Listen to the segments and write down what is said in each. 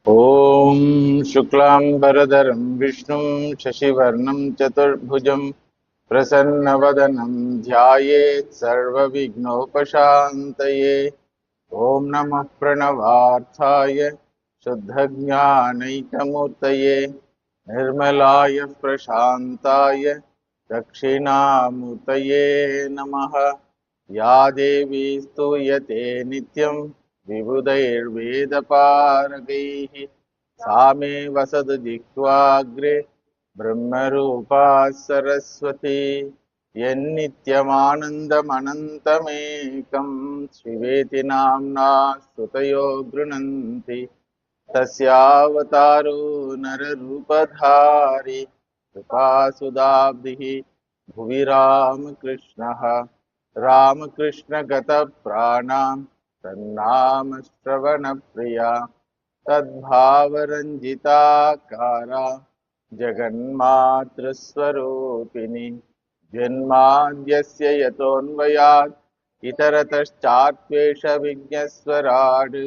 ॐ शुक्लाम्बरधरं विष्णुं शशिवर्णं चतुर्भुजं प्रसन्नवदनं ध्यायेत् सर्वविघ्नोपशान्तये। ॐ नमः प्रणवार्थाय शुद्धज्ञानैकमूर्तये निर्मलाय प्रशान्ताय दक्षिणामूर्तये नमः। या देवी स्तूयते नित्यं विबुधैर्वेदपारगैः सा मे वसतु जिह्वाग्रे ब्रह्मरूपा सरस्वती। यन्नित्यमानन्दमनन्तमेकं शिवेति नाम्ना श्रुतयो गृह्णन्ति तस्यावतारो नररूपधारी कृपासुदाब्धिः भुवि रामकृष्णः। रामकृष्णगतप्राणां तन्नामश्रवणप्रिया तद्भावरञ्जिताकारा जगन्मातृस्वरूपिणी। जन्माद्यस्य यतोऽन्वयात् इतरतश्चात्वेषविज्ञस्वराड्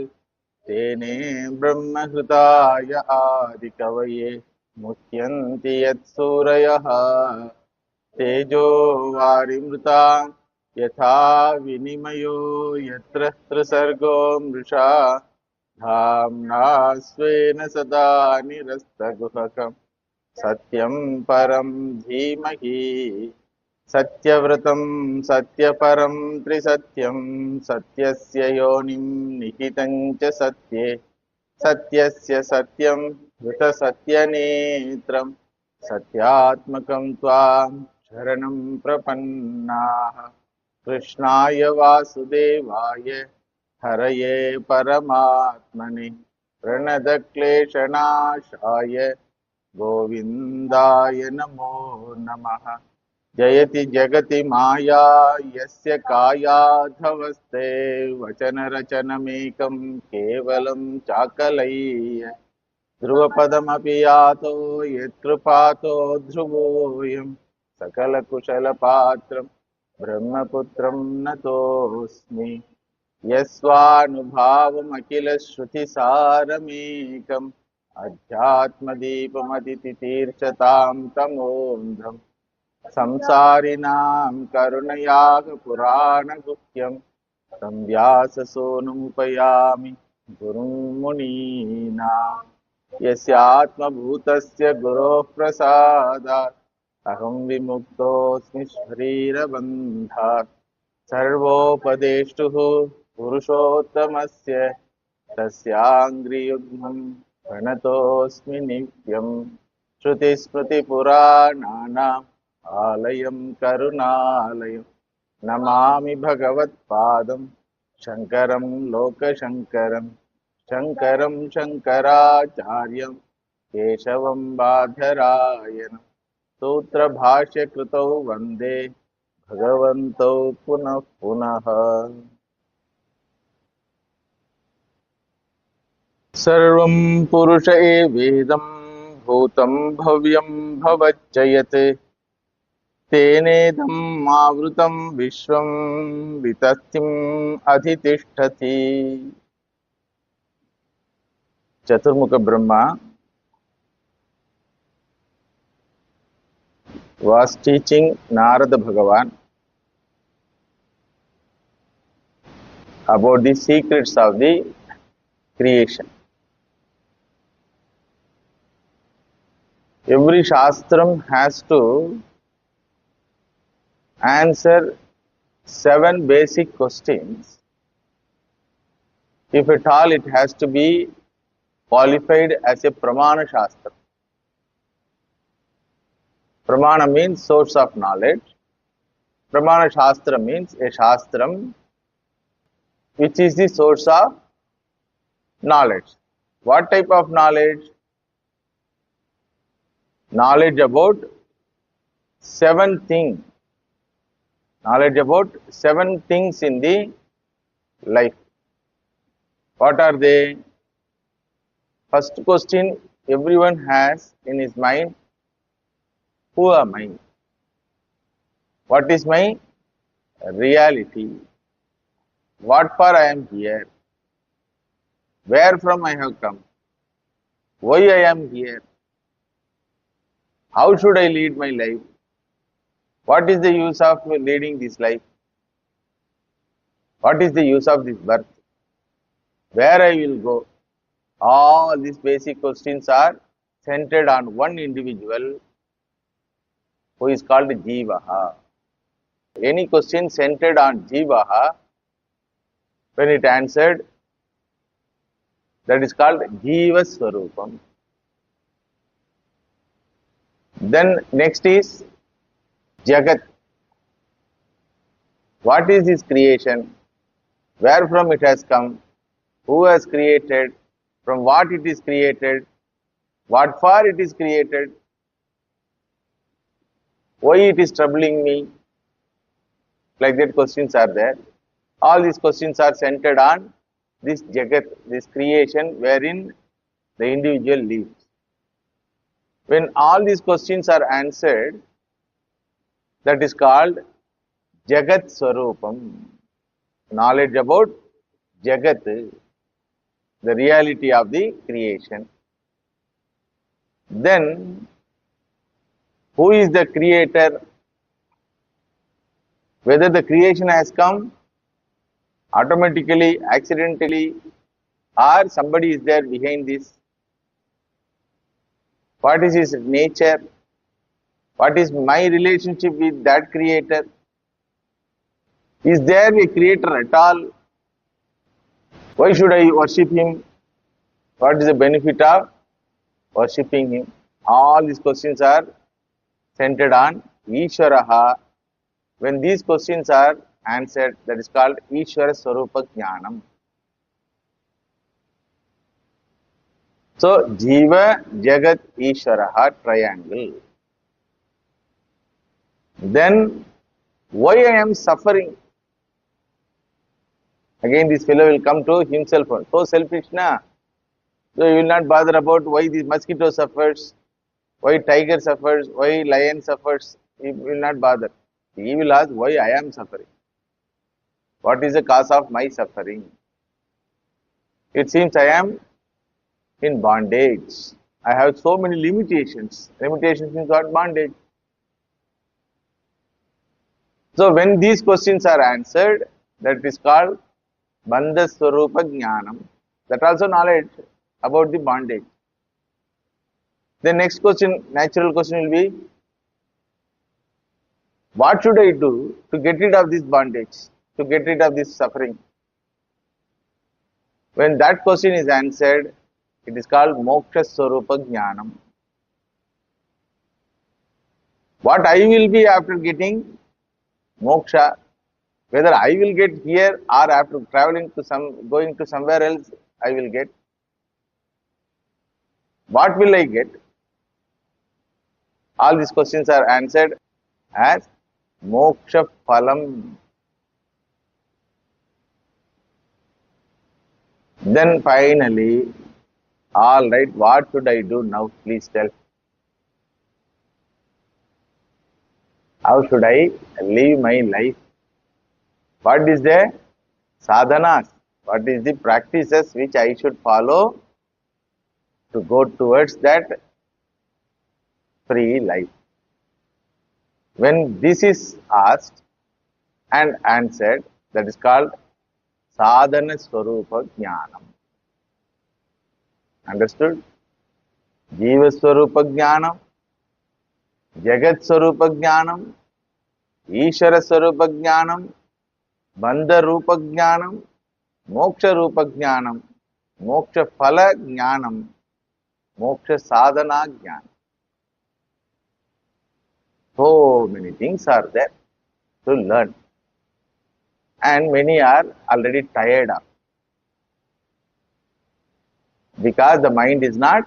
तेने ब्रह्महृदाय आदिकवये मुह्यन्ति यत्सूरयः। तेजो वारिमृतां यथा विनिमयो यत्र त्रिसर्गो मृषा धाम्ना स्वेन सदा निरस्तगुहकम् सत्यं परं धीमहि। सत्यव्रतं सत्यपरं त्रिसत्यं सत्यस्य योनिं निहितं च सत्ये सत्यस्य सत्यं धृतसत्यनेत्रं सत्यात्मकं त्वां शरणं प्रपन्नाः। कृष्णाय वासुदेवाय हरये परमात्मने प्रणतक्लेशनाशाय गोविन्दाय नमो नमः। जयति जगति माया यस्य कायाधवस्ते वचनरचनमेकं केवलं चाकलय्य ध्रुवपदमपि यातो यत्कृपातो ध्रुवोऽयं सकलकुशलपात्रं ब्रह्मपुत्रं नतोऽस्मि। यस्वानुभावमखिलश्रुतिसारमेकम् अध्यात्मदीपमदितितीर्षतां तमोन्धं संसारिणां करुणयागपुराणगुह्यं तं व्याससूनुमुपयामि गुरुं मुनीनाम्। यस्यात्मभूतस्य गुरोः प्रसादात् अहं विमुक्तोऽस्मि शरीरबन्धात्। सर्वोपदेष्टुः पुरुषोत्तमस्य तस्याङ्घ्रियुग्मं प्रणतोऽस्मि नित्यं। श्रुतिस्मृतिपुराणानाम् आलयं करुणालयं नमामि भगवत्पादं शङ्करं लोकशङ्करं। शङ्करं शङ्कराचार्यं केशवं बादरायणं सूत्रभाष्यकृतौ वन्दे भगवन्तौ पुनः पुनः। सर्वं पुरुष एवेदं भूतं भव्यं भवच्च यत् तेनेदम् आवृतं विश्वं वितस्तिम् अधितिष्ठति। चतुर्मुख Brahma was teaching Narada Bhagavan about the secrets of the creation. Every Shastram has to answer 7 basic questions. If at all, it has to be qualified as a Pramana Shastra. Pramana means source of knowledge. Pramana Shastra means a Shastram which is the source of knowledge. What type of knowledge? Knowledge about 7 things. Knowledge about 7 things in the life. What are they? First question everyone has in his mind: who am I? What is my reality? What for I am here? Where from I have come? why I am here, how should I lead my life, what is the use of leading this life, what is the use of this birth, where I will go. All these basic questions are centered on one individual who is called Jiva. Any question centered on Jiva, when it answered, that is called Jiva Swarupam. Then next is Jagat. What is this creation? Where from it has come? Who has created? From what it is created? What for it is created? Why it is troubling me? Like that questions are there. All these questions are centered on this Jagat, this creation wherein the individual lives. When all these questions are answered, that is called Jagat Swarupam. Knowledge about Jagat, the reality of the creation. Then, who is the creator? Whether the creation has come automatically, accidentally, or somebody is there behind this. What is his nature? What is my relationship with that creator? Is there a creator at all? Why should I worship him? What is the benefit of worshipping him? All these questions are centered on Ishvaraha. When these questions are answered, that is called Ishvara Swarupa Jnanam. So, Jiva, Jagat, Ishvaraha triangle. Then, why I am suffering? Again, this fellow will come to himself. So selfish, na? So he will not bother about why the mosquito suffers, why tiger suffers, why lion suffers. He will not bother. He will ask why I am suffering. What is the cause of my suffering? It seems I am in bondage. I have so many limitations. Limitations means what? Bondage. So when these questions are answered, that is called Bandha Swarupa Jnanam. That also knowledge about the bondage. The next question, natural question will be, what should I do to get rid of this bondage, to get rid of this suffering? When that question is answered, it is called Moksha Swarupa Jnanam. What I will be after getting moksha, whether I will get here or after traveling to going to somewhere else, I will get. What will I get? All these questions are answered as Moksha Phalam. Then finally, all right, what should I do now? Please tell. How should I live my life? What is the sadhanas? What is the practices which I should follow to go towards that free life? When this is asked and answered, that is called Sadhana Swarupa Jnanam. Understood? Jiva Swarupa Jnanam, Jagat Swarupa Jnanam, Ishvara Swarupa Jnanam, Bandha Rupa Jnanam, Moksha Rupa Jnanam, Moksha Phala Jnanam, Moksha Sadhana Jnanam. So many things are there to learn. And many are already tired of. Because the mind is not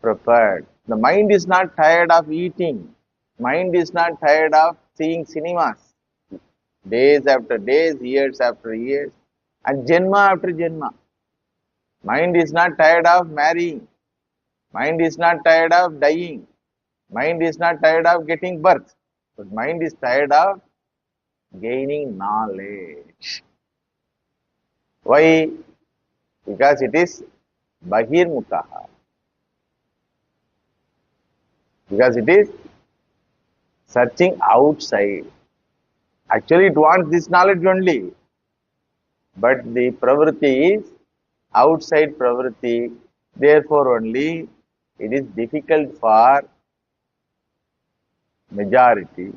prepared. The mind is not tired of eating. Mind is not tired of seeing cinemas. Days after days, years after years, and Janma after Janma. Mind is not tired of marrying. Mind is not tired of dying. Mind is not tired of getting birth. But mind is tired of gaining knowledge. Why? Because it is Bahirmukha. because it is searching outside. Actually, it wants this knowledge only, but the pravritti is outside pravritti. Therefore, only it is difficult for majority.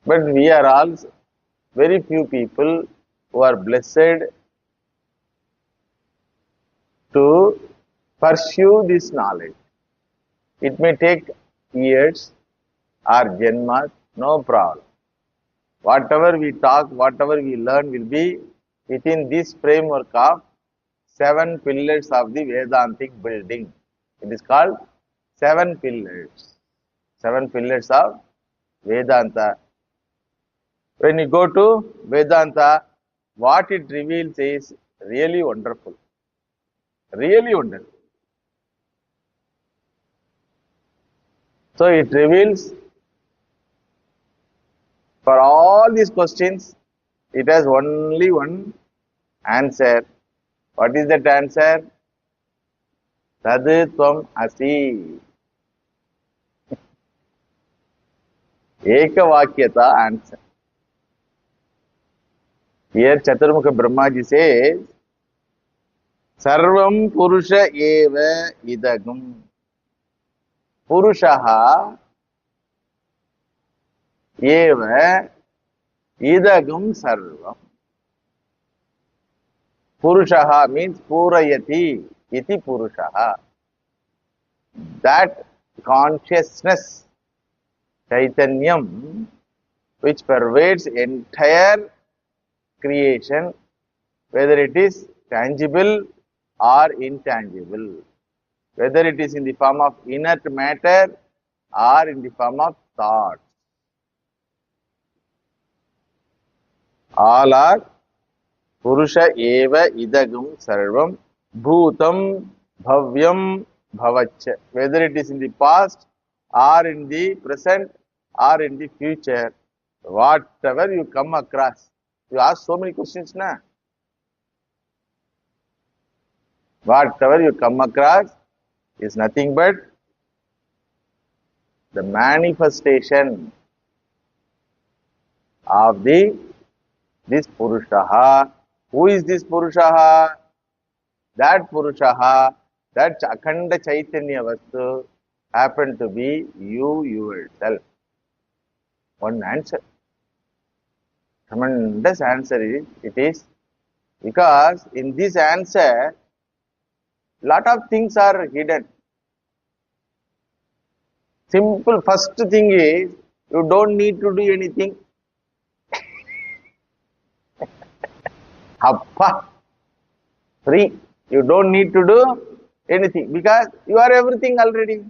But we are all very few people who are blessed to pursue this knowledge. It may take years or janmas, no problem. Whatever we talk, whatever we learn will be within this framework of 7 pillars of the Vedantic building. It is called 7 pillars. 7 pillars of Vedanta. When you go to Vedanta, what it reveals is really wonderful. Really wonderful. So it reveals for all these questions, it has only one answer. What is that answer? Tad tvam asi. Ekavakyata answer. Here Chaturmukha Brahmaji says, Sarvam Purusha eva idagam. Purushaha eva idagam sarvam. Purushaha means Purayati iti Purushaha. That consciousness, Chaitanyam, which pervades entire creation, whether it is tangible or intangible, whether it is in the form of inert matter or in the form of thought. All are Purusha eva idagam sarvam bhutam bhavyam bhavaccha. Whether it is in the past or in the present or in the future, whatever you come across. You ask so many questions now. Whatever you come across is nothing but the manifestation of this Purushaha. Who is this Purushaha? That Purushaha, that Akhanda Chaitanya Vastu, happen to be you yourself. One answer. Tremendous answer it is, because in this answer, lot of things are hidden. Simple first thing is, you don't need to do anything. Appa, free. You don't need to do anything because you are everything already.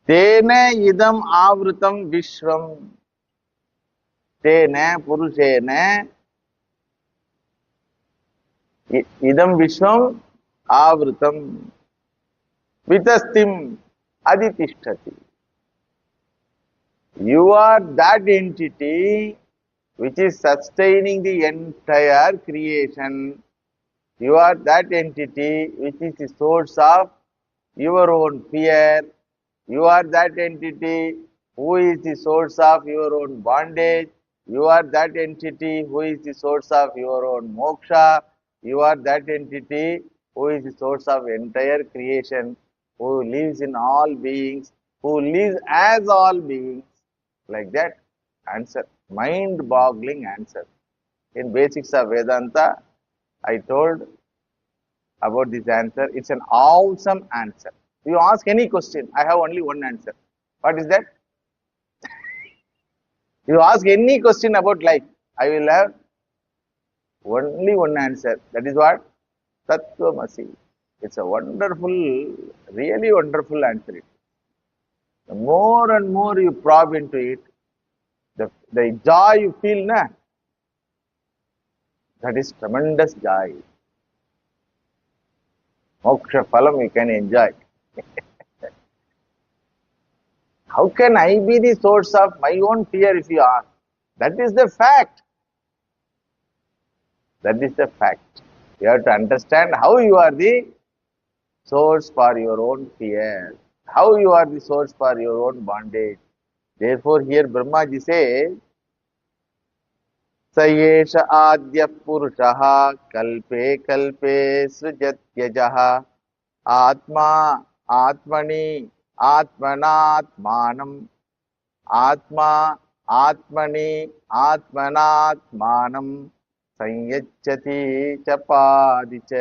Tena idam avrutam vishvam. Tena purushena idam vishvam avrutam vitastim aditishthati. You are that entity which is sustaining the entire creation. You are that entity which is the source of your own fear. You are that entity who is the source of your own bondage. You are that entity who is the source of your own moksha. You are that entity who is the source of entire creation, who lives in all beings, who lives as all beings. Like that answer, mind-boggling answer. In Basics of Vedanta, I told about this answer. It's an awesome answer. You ask any question, I have only one answer. What is that? You ask any question about life, I will have only one answer. That is what? Tattvamasi. It's a wonderful, really wonderful answer. The more and more you probe into it, the joy you feel, na, that is tremendous joy. Moksha phalam you can enjoy. How can I be the source of my own fear if you ask? That is the fact. That is the fact. You have to understand how you are the source for your own fear. How you are the source for your own bondage. Therefore, here Brahmaji says, सयेष आद्य पुरुषः कल्पे कल्पे सृजत्यजः आत्मा आत्मनि आत्मनात्मानम् आत्मा आत्मनि आत्मनात्मानं संयच्छति च पादि च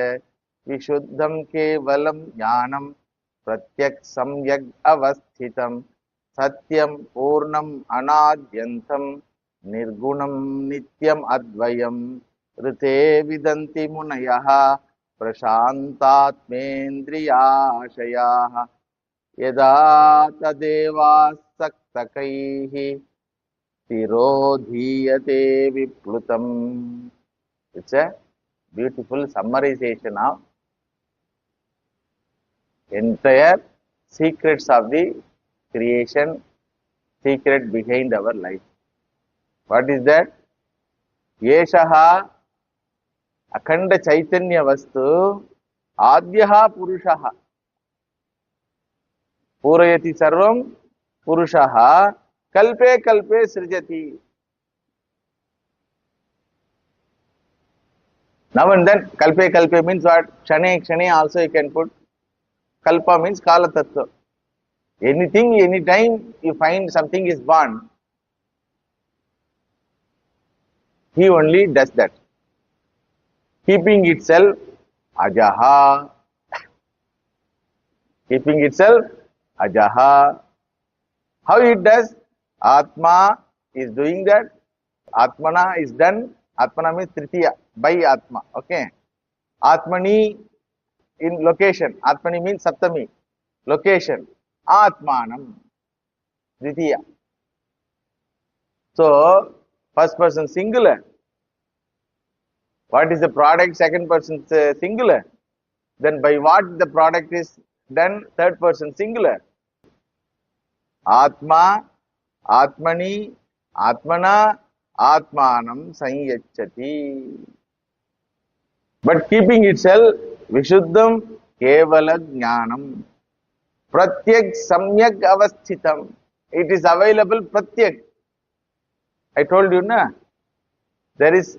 विशुद्धं केवलं ज्ञानं प्रत्यक् सम्यग् अवस्थितं सत्यं पूर्णम् अनाद्यन्तं निर्गुणं नित्यम् अद्वयं ऋते विदन्ति मुनयः प्रशान्तात्मेन्द्रियाशयाः यदा तदेवासक्तकैः तिरोधीयते विप्लुतम्. It's a beautiful summarization of entire secrets of the creation, secret behind our life. What is that? Yeshaha akhanda chaitanya vastu adyaha purushaha purayati sarvam purushaha kalpe kalpe srijati. Now and then, kalpe kalpe means what? Kshane kshane also you can put. Kalpa means kala tattva. Anything, anytime you find something is born, he only does that. Keeping itself ajaha. Keeping itself ajaha. How it does? Atma is doing that. Atmana is done. Atmana means tritiya, by Atma. Okay. Atmani in location. Atmani means saptami. Location. Atmanam. Tritiya. So, first person singular. What is the product? Second person singular. Then by what the product is done? Third person singular. Atma, Atmani, Atmana, Atmanam Sanyachati. But keeping itself Vishuddham Kevala Jnanam Pratyak Samyak Avasthitam. It is available Pratyak. I told you, na? There is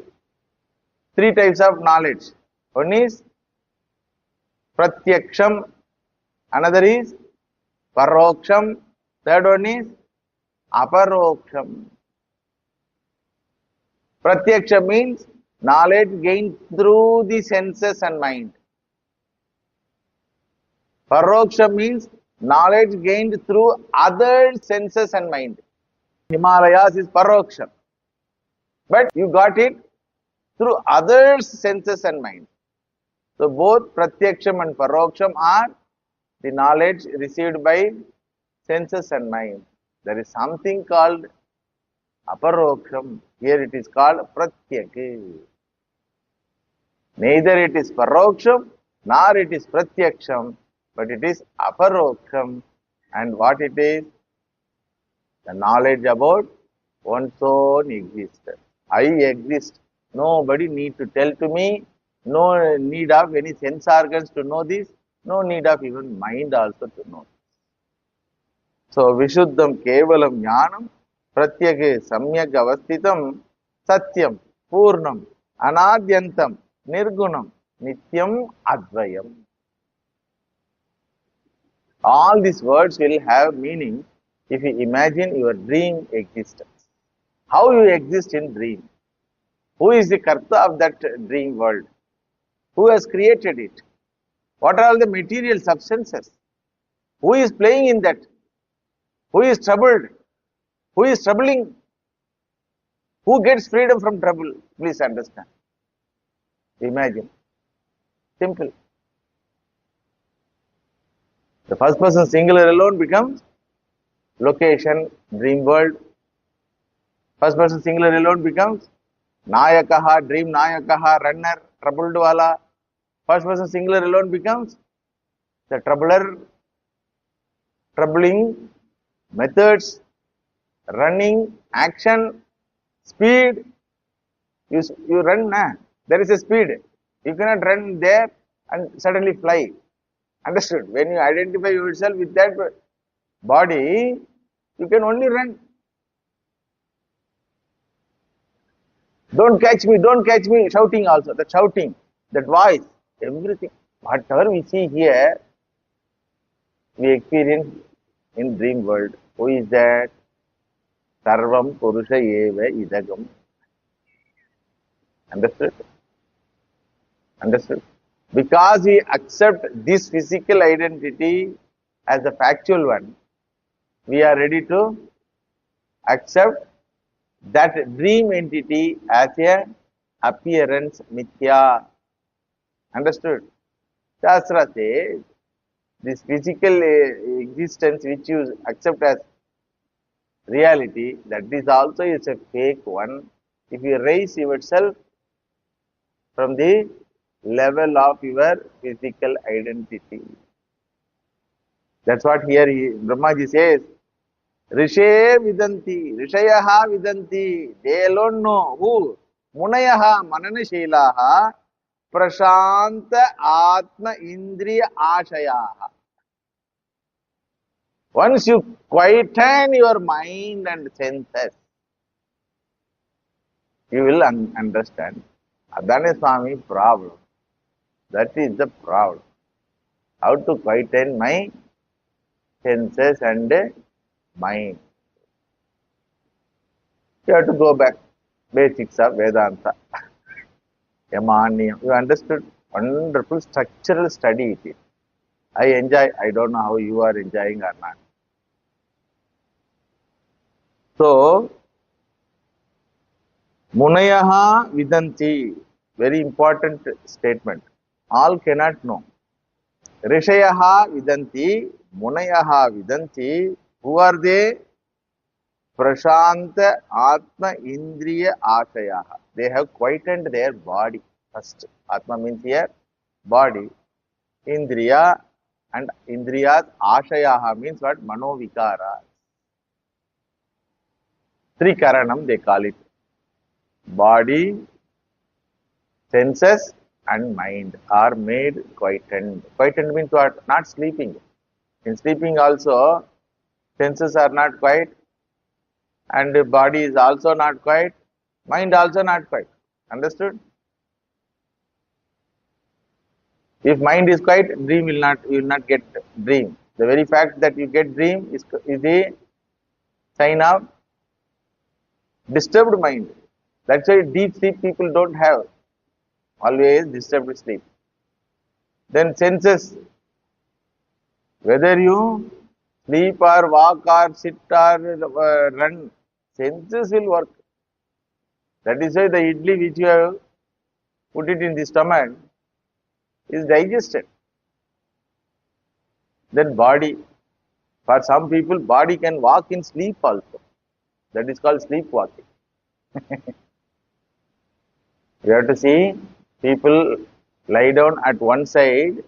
three types of knowledge. One is Pratyaksham, another is Paroksham, third one is Aparoksham. Pratyaksha means knowledge gained through the senses and mind. Paroksha means knowledge gained through other senses and mind. Himalayas is Paroksha. But you got it through other senses and mind. So both Pratyaksham and Paroksham are the knowledge received by senses and mind. There is something called Aparoksham. Here it is called Pratyaka. Neither it is Paroksham nor it is Pratyaksham, but it is Aparoksham. And what it is? The knowledge about one's own existence. I exist. Nobody need to tell to me. No need of any sense organs to know this. No need of even mind also to know. So, Vishuddham Kevalam Jnanam Pratyake Samyak Avasthitam Satyam Purnam Anadyantam Nirgunam Nityam Advayam. All these words will have meaning if you imagine your dream existence. How you exist in dream? Who is the Karta of that dream world? Who has created it? What are all the material substances? Who is playing in that? Who is troubled? Who is troubling? Who gets freedom from trouble? Please understand. Imagine. Simple. The first person singular alone becomes location, dream world. First person singular alone becomes Nayakaha, dream Nayakaha, runner, troubled wala. First person singular alone becomes the troubler, troubling, methods, running, action, speed. You run, there is a speed. You cannot run there and suddenly fly. Understood? When you identify yourself with that body, you can only run. Don't catch me, shouting also. The shouting, that voice, everything. Whatever we see here, we experience in dream world. Who is that? Sarvam Purusha Eva Idagam. Understood? Understood? Because we accept this physical identity as the factual one, we are ready to accept that dream entity as a appearance mithya. Understood? Shastra says this physical existence which you accept as reality, that is also is a fake one. If you raise yourself from the level of your physical identity. That's what here Brahmaji says. Rishe vidanti, Rishayaha vidanti. They alone know. Who? Munayaha mananashilaha prashanta atma indriya ashayaha. Once you quieten your mind and senses, you will understand. Adane Swami problem. That is the problem. How to quieten my senses and mind. You have to go back. Basics of Vedanta. Yamani. You understood? Wonderful structural study it is. I enjoy. I don't know how you are enjoying or not. So, Munayaha vidanti. Very important statement. All cannot know. Rishayaha vidanti. Munayaha vidanti. Who are they? Prashanta Atma Indriya Ashayaha. They have quietened their body first. Atma means here body. Indriya and Indriyat Ashayaha means what? Manovikara. Trikaranam they call it. Body, senses and mind are made quietened. Quietened means what? Not sleeping. In sleeping also, senses are not quiet. And the body is also not quiet, mind also not quiet. Understood? If mind is quiet, dream will not, you will not get dream. The very fact that you get dream is the sign of disturbed mind. That's why deep sleep people don't have. Always disturbed sleep. Then senses, whether you sleep or walk or sit or run, senses will work. That is why the idli which you have put it in the stomach is digested. Then body, for some people body can walk in sleep also. That is called sleepwalking. You have to see people lie down at one side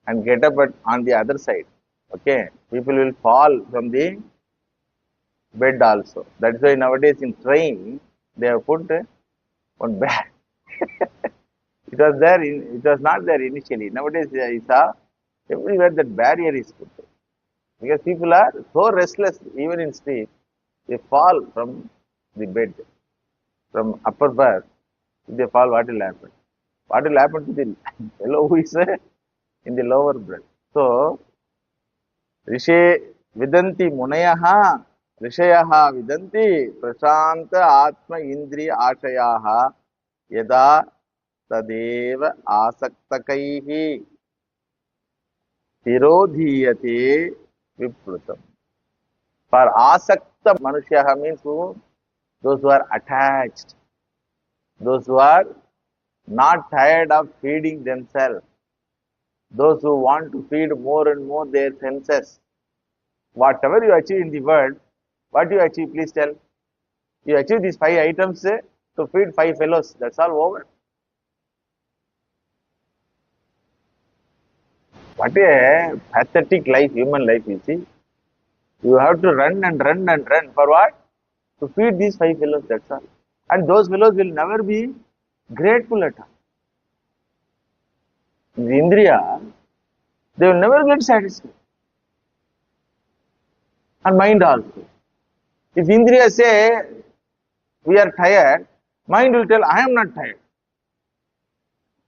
and get up on the other side. Okay, people will fall from the bed also. That's why nowadays in train they have put one bed. It was there. It was not there initially. Nowadays I saw everywhere that barrier is put because people are so restless even in sleep. They fall from the bed, from upper berth. If they fall, what will happen? What will happen to the fellow who is in the lower berth? So, Rishe vidanti munayaha, rishayaha vidanti prashanta atma indriya ashayaha yada tadeva asaktakaihi tirodhiyate viprutam. For asakta manushyaha means who? Those who are attached, those who are not tired of feeding themselves, those who want to feed more and more their senses. Whatever you achieve in the world, what you achieve, please tell. You achieve these 5 items to feed 5 fellows. That's all over. What a pathetic life, human life, you see. You have to run and run and run. For what? To feed these 5 fellows, that's all. And those fellows will never be grateful at all. In the Indriya, They will never get satisfied. And mind also. If Indriya say, we are tired, mind will tell, I am not tired.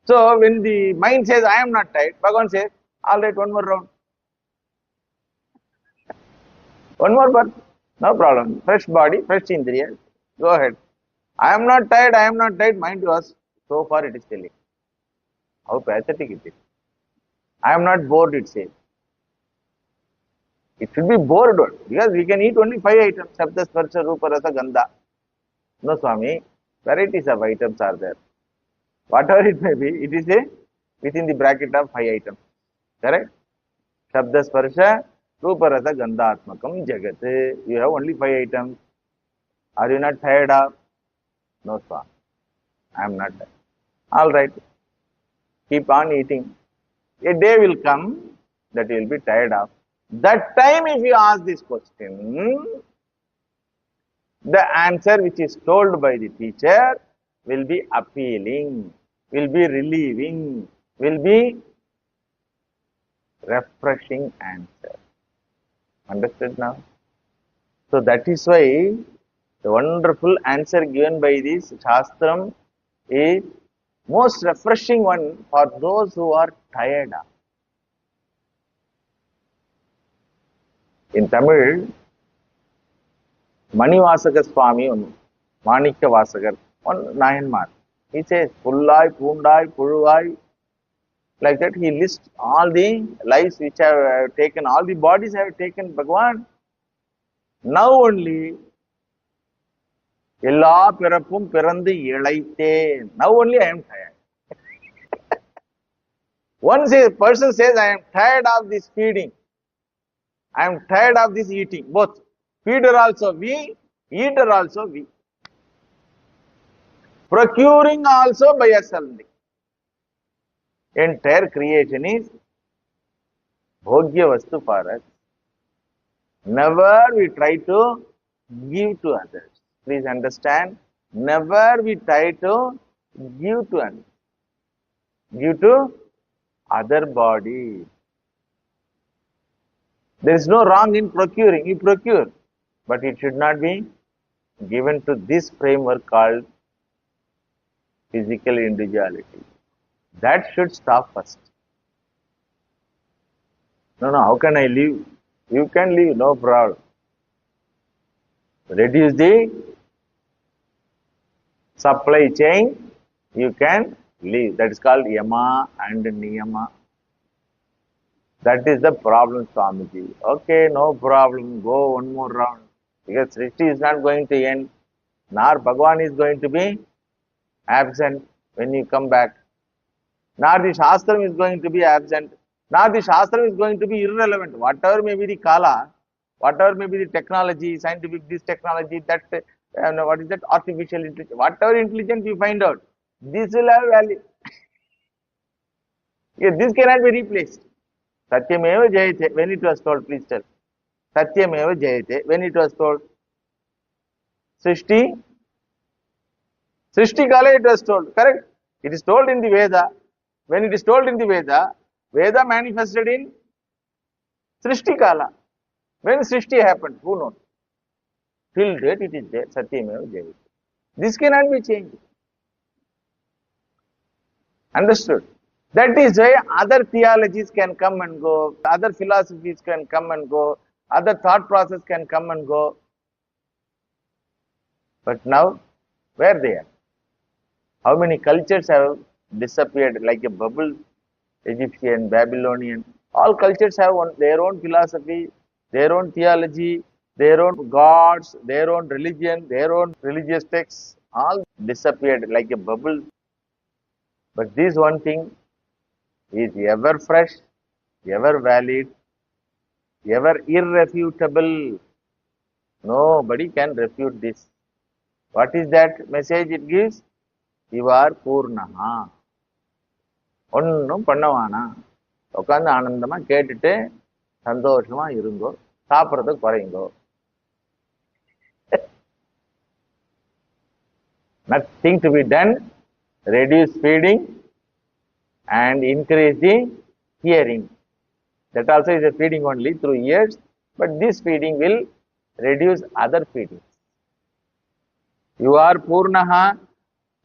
So when the mind says, I am not tired, Bhagavan says, all right, one more round. One more birth. No problem. Fresh body, fresh Indriya. Go ahead. I am not tired, I am not tired. Mind was, so far it is telling. How pathetic it is. I am not bored, it says. It should be bored because we can eat only 5 items. Shabda, Sparsha, Rupa, Rasa, Gandha. No, Swami. Varieties of items are there. Whatever it may be, it is within the bracket of 5 items. Correct? Shabda, Sparsha, Rupa, Rasa, Gandha, Atmakam, Jagat. You have only 5 items. Are you not tired of? No, Swami. I am not tired. All right. Keep on eating. A day will come that you will be tired of. That time, if you ask this question, the answer which is told by the teacher will be appealing, will be relieving, will be refreshing answer. Understood now? So that is why the wonderful answer given by this Shastram is most refreshing one for those who are tired of. In Tamil, Manivasaka Swami, Manikya Vasagar, one Nayanmar. He says, Pullai, Pundai, Puluvai. Like that, he lists all the lives which have taken, all the bodies have taken Bhagavan. Now only, Ella Pirapum Pirandi Yelaite. Now only I am tired. Once a person says, I am tired of this feeding, I am tired of this eating, both. Feeder also we, eater also we. Procuring also by us only. Entire creation is bhogya vastu for us. Never we try to give to others. Please understand. Never we try to give to others. Give to other body. There is no wrong in procuring. You procure. But it should not be given to this framework called physical individuality. That should stop first. No, how can I live? You can live, no problem. Reduce the supply chain, you can live. That is called Yama and Niyama. That is the problem, Swamiji. Okay, no problem. Go one more round. Because Srishti is not going to end. Nor Bhagavan is going to be absent when you come back. Nor the Shastram is going to be absent. Nor the Shastram is going to be irrelevant. Whatever may be the Kala, whatever may be the technology, scientific, this technology, that, what is that, artificial intelligence, whatever intelligence you find out, this will have value. Yeah, this cannot be replaced. Satyameva Jayate, when it was told, please tell. Satyameva Jayate, when it was told. Srishti Kala it was told, correct? It is told in the Veda. When it is told in the Veda, Veda manifested in Srishti Kala. When Srishti happened, who knows? Till date it is there, Satyameva Jayate. This cannot be changed. Understood? That is why other theologies can come and go, other philosophies can come and go, other thought process can come and go. But now, where they are? How many cultures have disappeared like a bubble? Egyptian, Babylonian, all cultures have their own philosophy, their own theology, their own gods, their own religion, their own religious texts, all disappeared like a bubble. But this one thing is ever fresh, ever valid, ever irrefutable. Nobody can refute this. What is that message it gives? You are Purnaha. ஒன்றும் பண்ண வேணாம், உட்காந்து ஆனந்தமா கேட்டுட்டு சந்தோஷமா இருங்கோ, சாப்பிட்றத குறையுங்கோ. Nothing to be done. Reduce feeding and increase the hearing. That also is a feeding only through ears, but this feeding will reduce other feedings. You are Purnaha,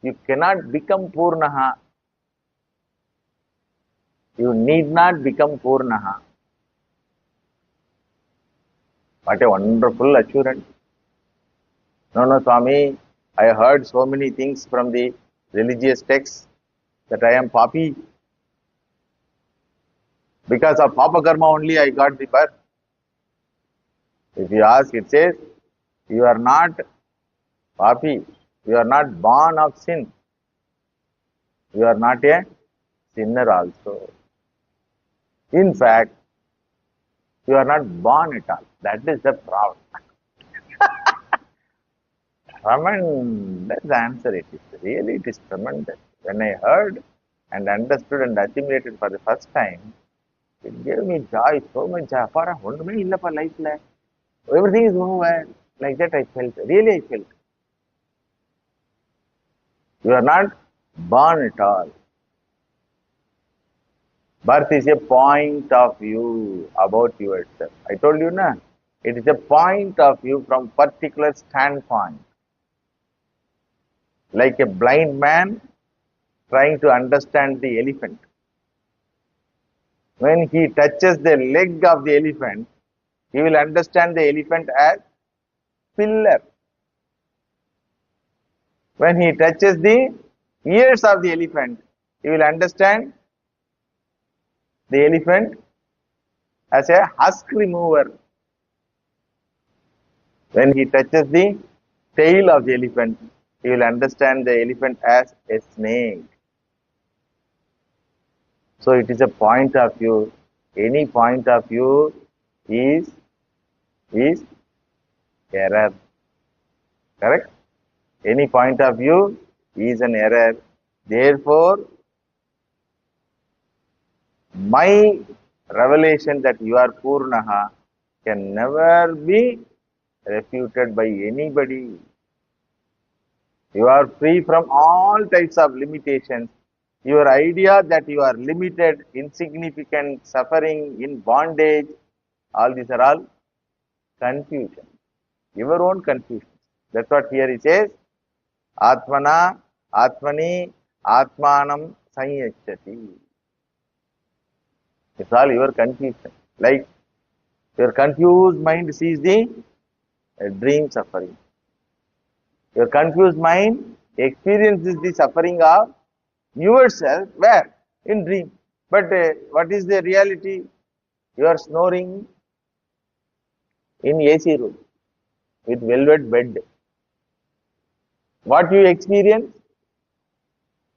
you cannot become Purnaha. You need not become Purnaha. What a wonderful assurance. No, Swami, I heard so many things from the religious texts that I am Papi. Because of Papa Karma only I got the birth. If you ask, it says, you are not Papi. You are not born of sin. You are not a sinner also. In fact, you are not born at all. That is the problem. Tremendous answer it is. Really, it is tremendous. When I heard and understood and assimilated for the first time, it gave me joy, so much joy. Everything is over. Like that I felt. Really I felt. You are not born at all. Birth is a point of view about yourself. I told you, na? It is a point of view from particular standpoint. Like a blind man trying to understand the elephant. When he touches the leg of the elephant, he will understand the elephant as pillar. When he touches the ears of the elephant, he will understand the elephant as a husk remover. When he touches the tail of the elephant, he will understand the elephant as a snake. So it is a point of view. Any point of view is error. Correct? Any point of view is an error. Therefore, my revelation that you are Purnaha can never be refuted by anybody. You are free from all types of limitations. Your idea that you are limited, insignificant, suffering, in bondage, all these are all confusion. Your own confusion. That's what here he says. Atmana, Atmani, Atmanam Sanyachati. It's all your confusion. Like your confused mind sees the dream suffering. Your confused mind experiences the suffering of yourself. Where? In dream. But what is the reality? You are snoring in AC room with velvet bed. What you experience?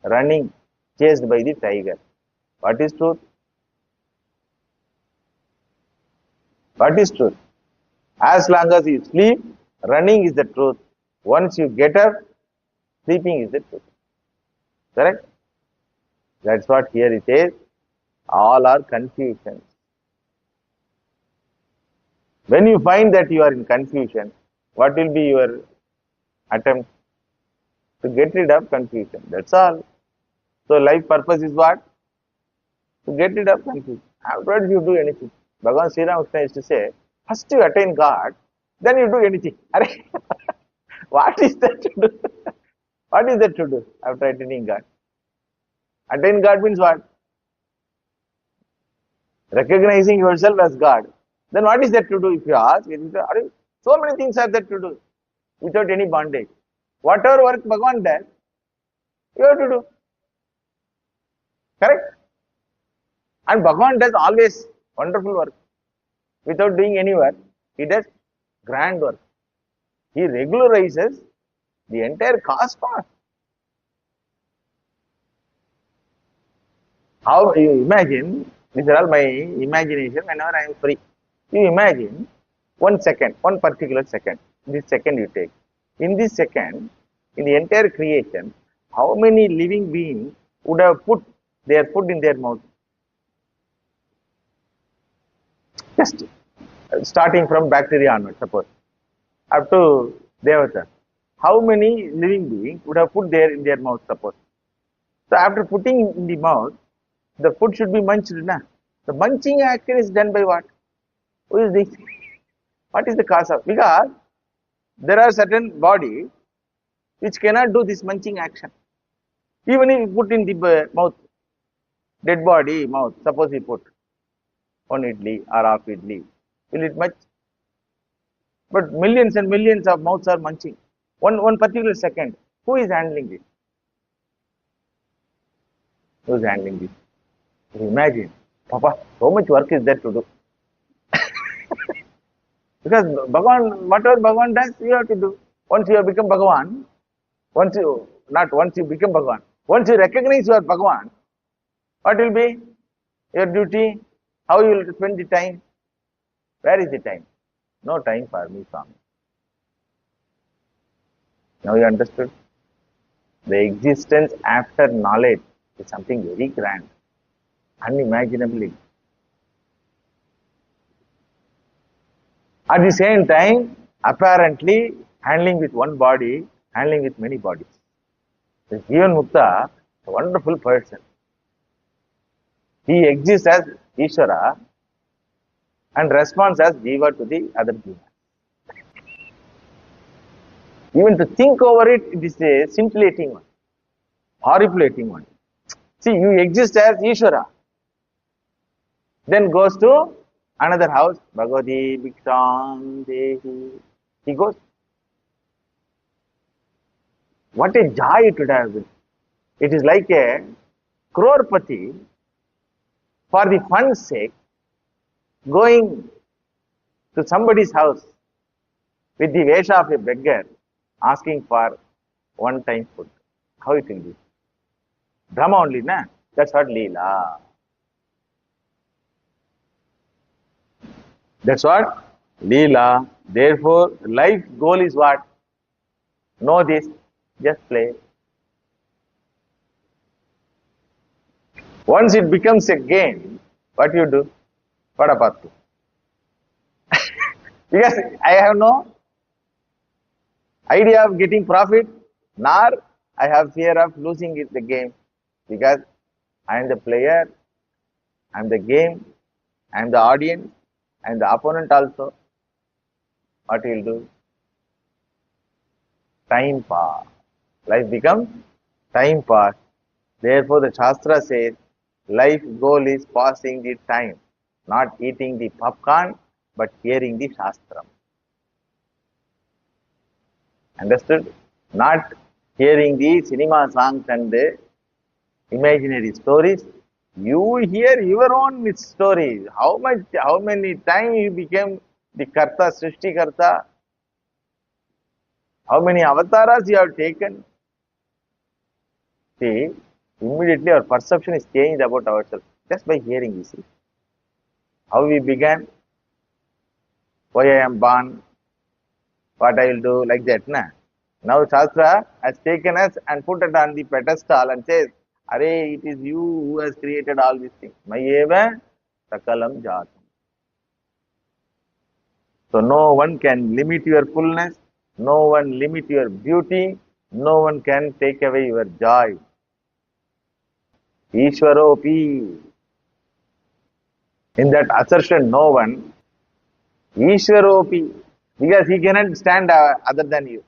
Running, chased by the tiger. What is truth? What is truth? As long as you sleep, running is the truth. Once you get up, sleeping is the truth. Correct? That's what here it is. All are confusions. When you find that you are in confusion, what will be your attempt? To get rid of confusion. That's all. So life purpose is what? To get rid of confusion. Afterwards you do anything. Bhagavan Sri Ramakrishna used to say, first you attain God, then you do anything. What is that to do? What is that to do after attaining God? Attain God means what? Recognizing yourself as God. Then what is that to do if you ask? So many things are there to do without any bondage. Whatever work Bhagavan does, you have to do. Correct? And Bhagavan does always wonderful work. Without doing any work, he does grand work. He regularizes the entire cosmos. How you imagine, these are all my imagination whenever I am free. You imagine 1 second, one particular second, this second you take. In this second, in the entire creation, how many living beings would have put their food in their mouth? Just starting from bacteria onward, suppose, up to Devata. How many living beings would have put in their mouth, suppose? So after putting in the mouth, the food should be munched, na? The munching action is done by what? Who is this? What is the cause of? Because there are certain body which cannot do this munching action. Even if you put in the mouth, dead body mouth, suppose you put one idli or half idli, will it munch? But millions and millions of mouths are munching. One particular second, who is handling this? Who is handling this? Imagine, Papa, so much work is there to do. Because Bhagavan, whatever Bhagavan does, you have to do. Once you have become Bhagavan, once you become Bhagavan, once you recognize you are Bhagavan, what will be your duty? How you will spend the time? Where is the time? No time for me, Swami. Now you understood? The existence after knowledge is something very grand, unimaginably. At the same time, apparently handling with one body, handling with many bodies. This Jivan Mukta, a wonderful person. He exists as Ishvara and responds as Jiva to the other Jiva. Even to think over it, it is a scintillating one, horripilating one. See, you exist as Ishvara, then goes to another house, Bhagavati Bhiksham Dehi. He goes. What a joy it would have been. It is like a crorepati, for the fun's sake, going to somebody's house with the vesha of a beggar, asking for one-time food. How it will be? Drama only, na? That's what Leela. That's what Leela. Therefore, life goal is what? Know this, just play. Once it becomes a game, what you do? What about you? Because I have no idea of getting profit, nor I have fear of losing it, the game. Because I am the player, I am the game, I am the audience, I am the opponent also. What you will do? Time pass. Life becomes time pass. Therefore, the Shastra says, life goal is passing the time, not eating the popcorn, but hearing the Shastram. Understood? Not hearing the cinema songs and the imaginary stories. You hear your own stories. How many times you became the Karta, Srishti Karta? How many avatars you have taken? See, immediately our perception is changed about ourselves just by hearing, you see. How we began, why I am born, what I will do, like that. Na? Now Shastra has taken us and put it on the pedestal and says, Are, it is you who has created all these things. Mayeva sakalam jatam. So no one can limit your fullness, no one limit your beauty, no one can take away your joy. Ishwaropi. In that assertion, no one. Ishwaropi. Because he cannot stand other than you.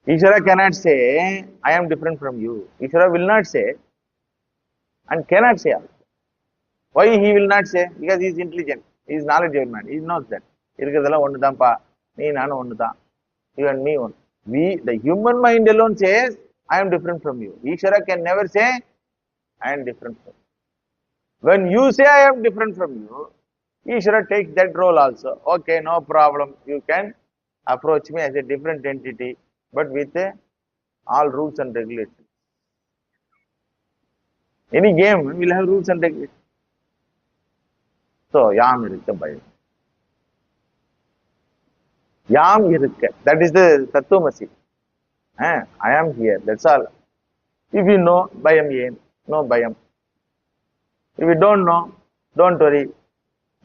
Ishvara cannot say, I am different from you. Ishvara will not say and cannot say also. Why he will not say? Because he is intelligent. He is knowledgeable man. He knows that. Irukadala onnu dhaan pa. Nee nanu onnu dhaan. You and me one. The human mind alone says, I am different from you. Ishvara can never say, I am different from you. When you say, I am different from you, Ishvara takes that role also. Okay, no problem. You can approach me as a different entity, but with all rules and regulations. Any game will have rules and regulations. So, yam irukka bayam. Yam irukka. That is the Tattvamasi. I am here. That's all. If you know, bayam yen. No bayam. If you don't know, don't worry.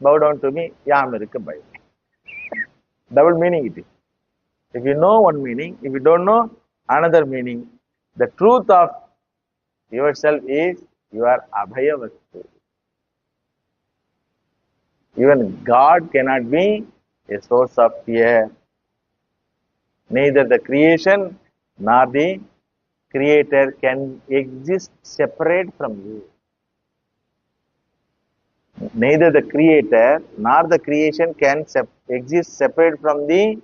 Bow down to me. Yam irukka bayam. Double meaning it is. If you know one meaning, if you don't know another meaning, the truth of yourself is you are abhaya vastu. Even God cannot be a source of fear. Neither the creation nor the creator can exist separate from you. Neither the creator nor the creation can exist separate from the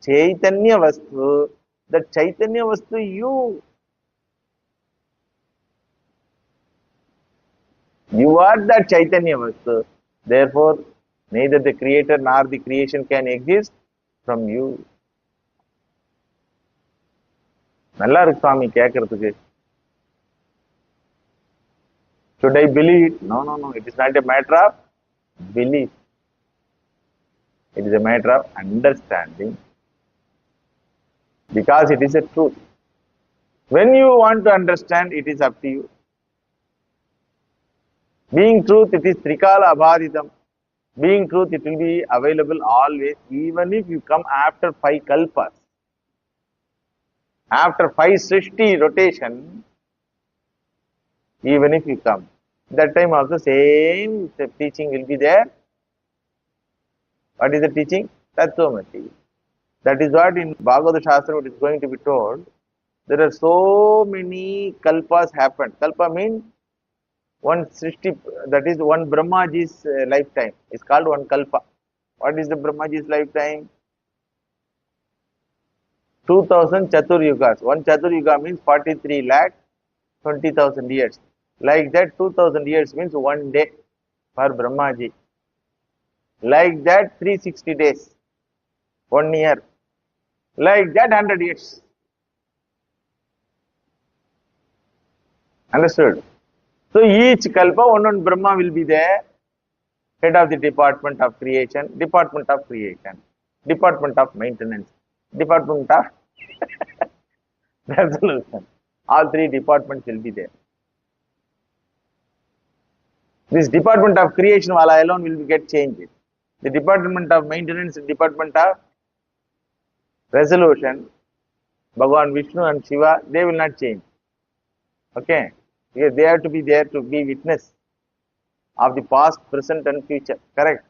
Chaitanya Vastu. The Chaitanya Vastu, you. You are that Chaitanya Vastu. Therefore, neither the creator nor the creation can exist from you. நல்லா இருக்கு சுவாமி கேட்கறதுக்கு. Should I believe it? No, no, no. It is not a matter of belief. It is a matter of understanding. Because it is a truth. When you want to understand, it is up to you. Being truth, it is Trikala Abhaditam. Being truth, it will be available always, even if you come after 5 kalpas. After 5 Srishti rotation, even if you come, that time also same teaching will be there. What is the teaching? Tattvamasi. That is what in Bhagavatam Shastra it is going to be told. There are so many kalpas happened. Kalpa means one Srishti, that is one Brahmaji's lifetime. It's called one kalpa. What is the Brahmaji's lifetime? 2000 Chaturyugas. One Chaturyuga means 43 lakh 20,000 years. Like that, 2000 years means one day for Brahmaji. Like that, 360 days. 1 year. Like that, 100 years. Understood? So each kalpa, one Brahma will be there. Head of the department of creation, department of creation, department of maintenance, department of resolution. All 3 departments will be there. This department of creation wala alone will get changed. The department of maintenance, department of resolution, Bhagavan Vishnu and Shiva, they will not change. Okay? Because they have to be there to be witness of the past, present and future. Correct?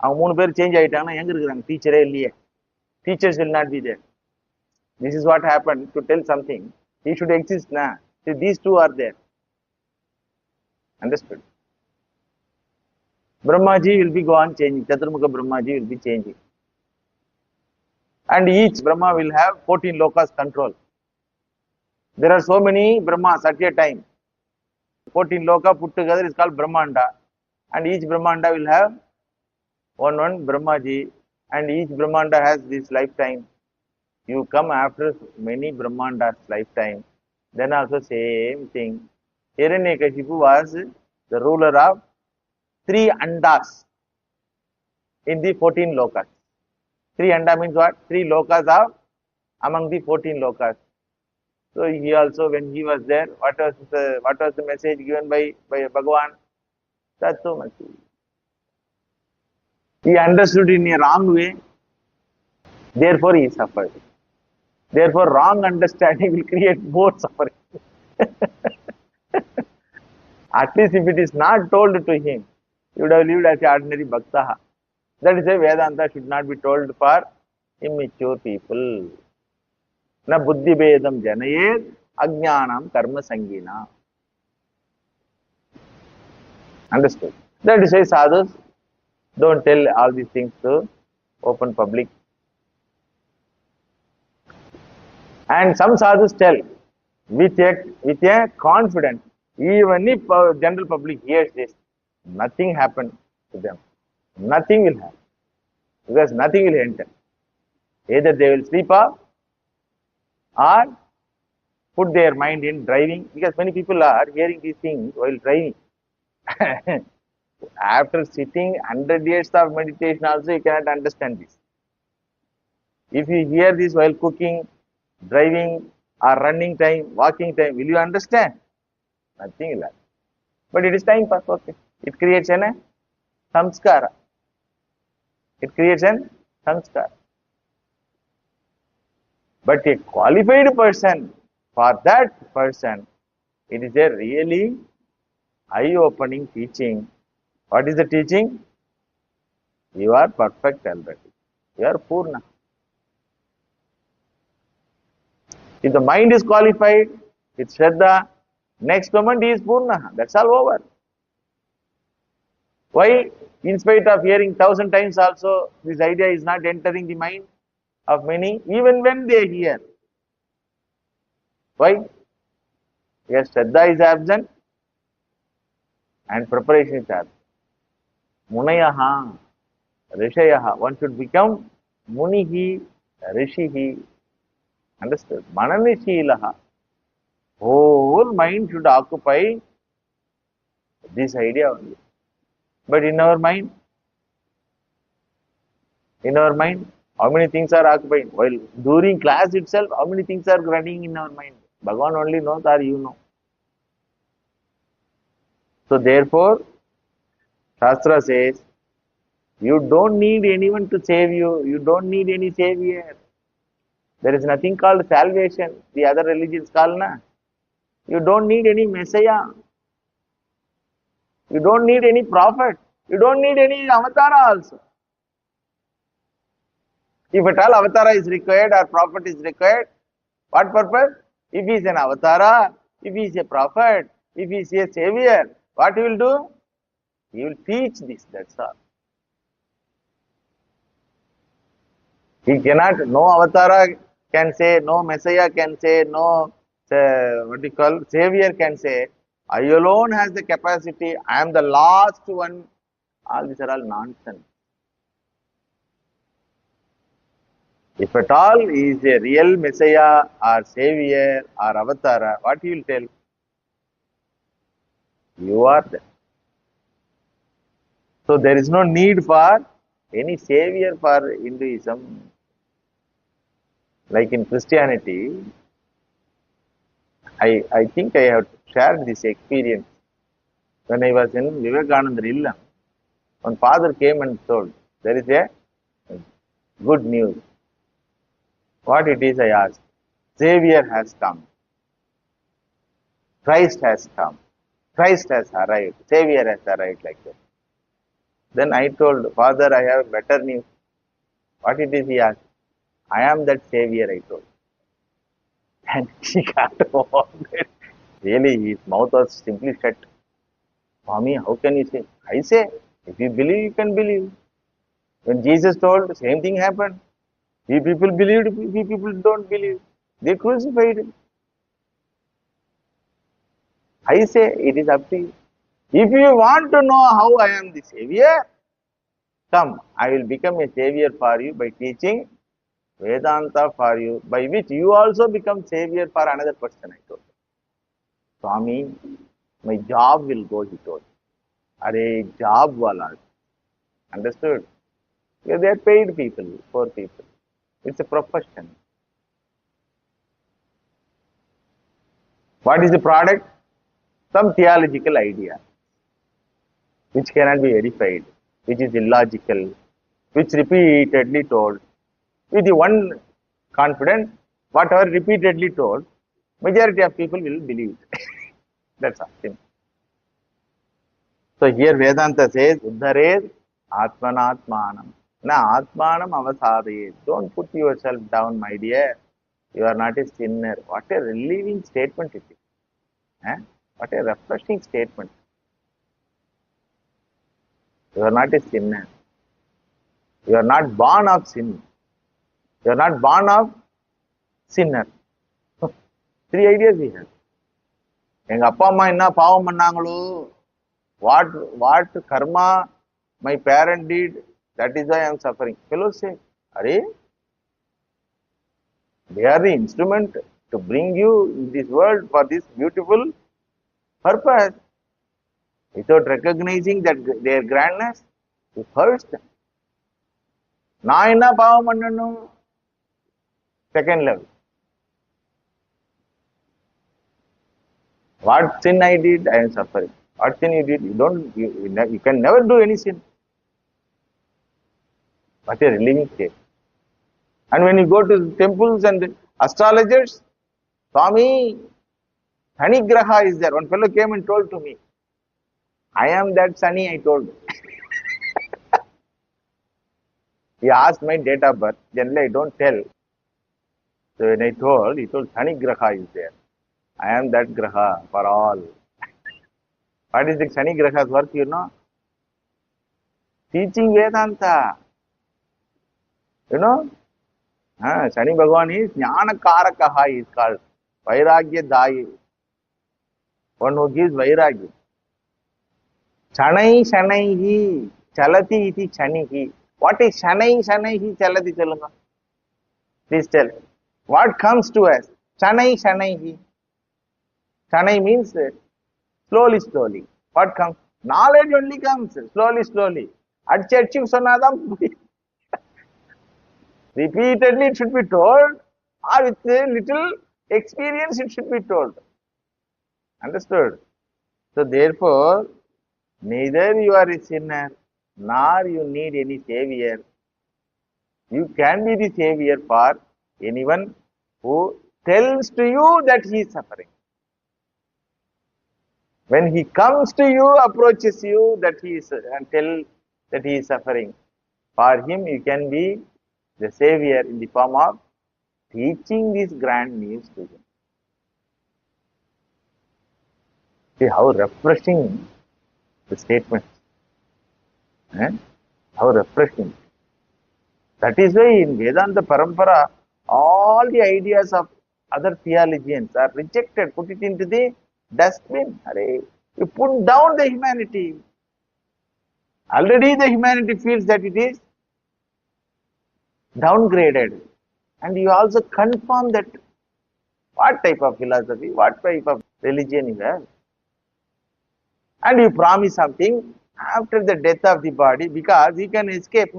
அவங்க 3 பேர் change ஆயிட்டாங்கன்னா எங்க இருக்காங்க? டீச்சரே இல்லையே. Teachers will not be there. This is what happened to tell something. He should exist now. See, these 2 are there. Understood? Brahmaji will be gone changing. Chaturmukha Brahmaji will be changing. And each Brahma will have 14 lokas control. There are so many Brahmas at a time. 14 loka put together is called Brahmanda. And each Brahmanda will have one Brahmaji. And each Brahmanda has this lifetime. You come after many Brahmandas lifetime. Then also same thing. Hiranyakashipu was the ruler of 3 andas in the 14 lokas. 3 anda means what? 3 lokas are among the 14 lokas. So he also, when he was there, what was the message given by Bhagavan? Tattvamasi. He understood in a wrong way, therefore he suffered. Therefore, wrong understanding will create more suffering. At least if it is not told to him, he would have lived as an ordinary bhakta. That is why Vedanta should not be told for immature people. Na buddhi bedam janayed ajnanam karma sangina. Understood? That is why sadhus don't tell all these things to open public. And some sadhus tell with a confidence, even if general public hears this, nothing happened to them. Nothing will happen. Because nothing will enter. Either they will sleep off or put their mind in driving. Because many people are hearing these things while driving. After sitting 100 years of meditation also, you cannot understand this. If you hear this while cooking, driving or running time, walking time, will you understand? Nothing will happen. But it is time pass, okay. It creates a samskara. It creates a samskara. But a qualified person, for that person, it is a really eye-opening teaching. What is the teaching? You are perfect already. You are Purna. If the mind is qualified, it's Shraddha, next moment he is Purna. That's all over. Why? In spite of hearing 1,000 times also, this idea is not entering the mind of many, even when they hear. Why? Yes, Shraddha is absent and preparation is absent. Munayaha, Rishayaha. One should become Munihi, Rishihi. Understood? Mananishīlaha. Whole mind should occupy this idea only. But in our mind, how many things are occupying? While during class itself, how many things are running in our mind? Bhagavan only knows or you know. So therefore, Shastra says, you don't need anyone to save you. You don't need any savior. There is nothing called salvation. The other religions call na. You don't need any messiah. You don't need any prophet. You don't need any avatara also. If at all avatara is required or prophet is required, what purpose? If he is an avatara, if he is a prophet, if he is a savior, what he will do? He will teach this, that's all. He cannot, no avatara can say, no messiah can say, no, savior can say, I alone has the capacity, I am the last one. All these are all nonsense. If at all he is a real messiah or savior or avatara, what he will tell? You are there. So there is no need for any savior for Hinduism. Like in Christianity, I think I have shared this experience. When I was in Vivekananda Illam, one father came and told, there is a good news. What it is, I asked. Savior has come. Christ has come. Christ has arrived. Savior has arrived, like that. Then I told, Father, I have better news. What it is, he asked. I am that Savior, I told. And he got offended. Really, his mouth was simply shut. Swami, how can you say? I say, if you believe, you can believe. When Jesus told, the same thing happened. Few people believed, few people don't believe. They crucified him. I say, it is up to you. If you want to know how I am the Savior, come, I will become a Savior for you by teaching Vedanta for you, by which you also become Savior for another person, I told. Swami, my job will go, he told. Are job wala. Understood? Because they are paid people, poor people. It's a profession. What is the product? Some theological idea, which cannot be verified, which is illogical, which repeatedly told. With the one confidence, whatever repeatedly told, majority of people will believe it. That's all. So here Vedanta says, Uddhared Atmanatmanam. Na Atmanam avasadayet. Don't put yourself down, my dear. You are not a sinner. What a relieving statement it is. Eh? What a refreshing statement. You are not a sinner. You are not born of sin. You are not born of sinner. Three ideas we have. எங்க அப்பா அம்மா என்ன பாவம் பண்ணாங்களோ, what karma my parent did, that is why I am suffering. Fellows say, Are, they are the instrument to bring you in this world for this beautiful purpose. Without recognizing that their grandness, you hurts them. நான் என்ன பாவம் பண்ணணும்? Second level. What sin I did, I am suffering. What sin you did, you can never do any sin. What a relieving state. And when you go to temples and astrologers, Swami, Shani Graha is there. One fellow came and told to me, I am that Shani, I told. He asked my date of birth. Generally, I don't tell. So when I told, he told, Shani Graha is there. I am that Graha for all. What is the Shani Graha's work, you know? Teaching Vedanta. You know? Shani Bhagavan is Jnana Karakaha is called. Vairagya Dayi. One who gives Vairagya. Shanai Shanaihi. Chalati iti Shanihi. What is Shanai Shanaihi Chalati Chalanga? Please tell. What comes to us? Shanai Shanaihi. Shanai means slowly, slowly. What comes? Knowledge only comes slowly, slowly. Adjective sonadam. Repeatedly it should be told, or with a little experience it should be told. Understood? So therefore, neither you are a sinner, nor you need any savior. You can be the savior for anyone who tells to you that he is suffering. When he comes to you, approaches you, that he is and tell that he is suffering, for him you can be the savior in the form of teaching this grand news to him. See how refreshing the statement. How refreshing. That is why in Vedanta Parampara, all the ideas of other theologians are rejected, put it into the dustbin. You put down the humanity. Already the humanity feels that it is downgraded. And you also confirm that what type of philosophy, what type of religion you have. And you promise something after the death of the body, because you can escape.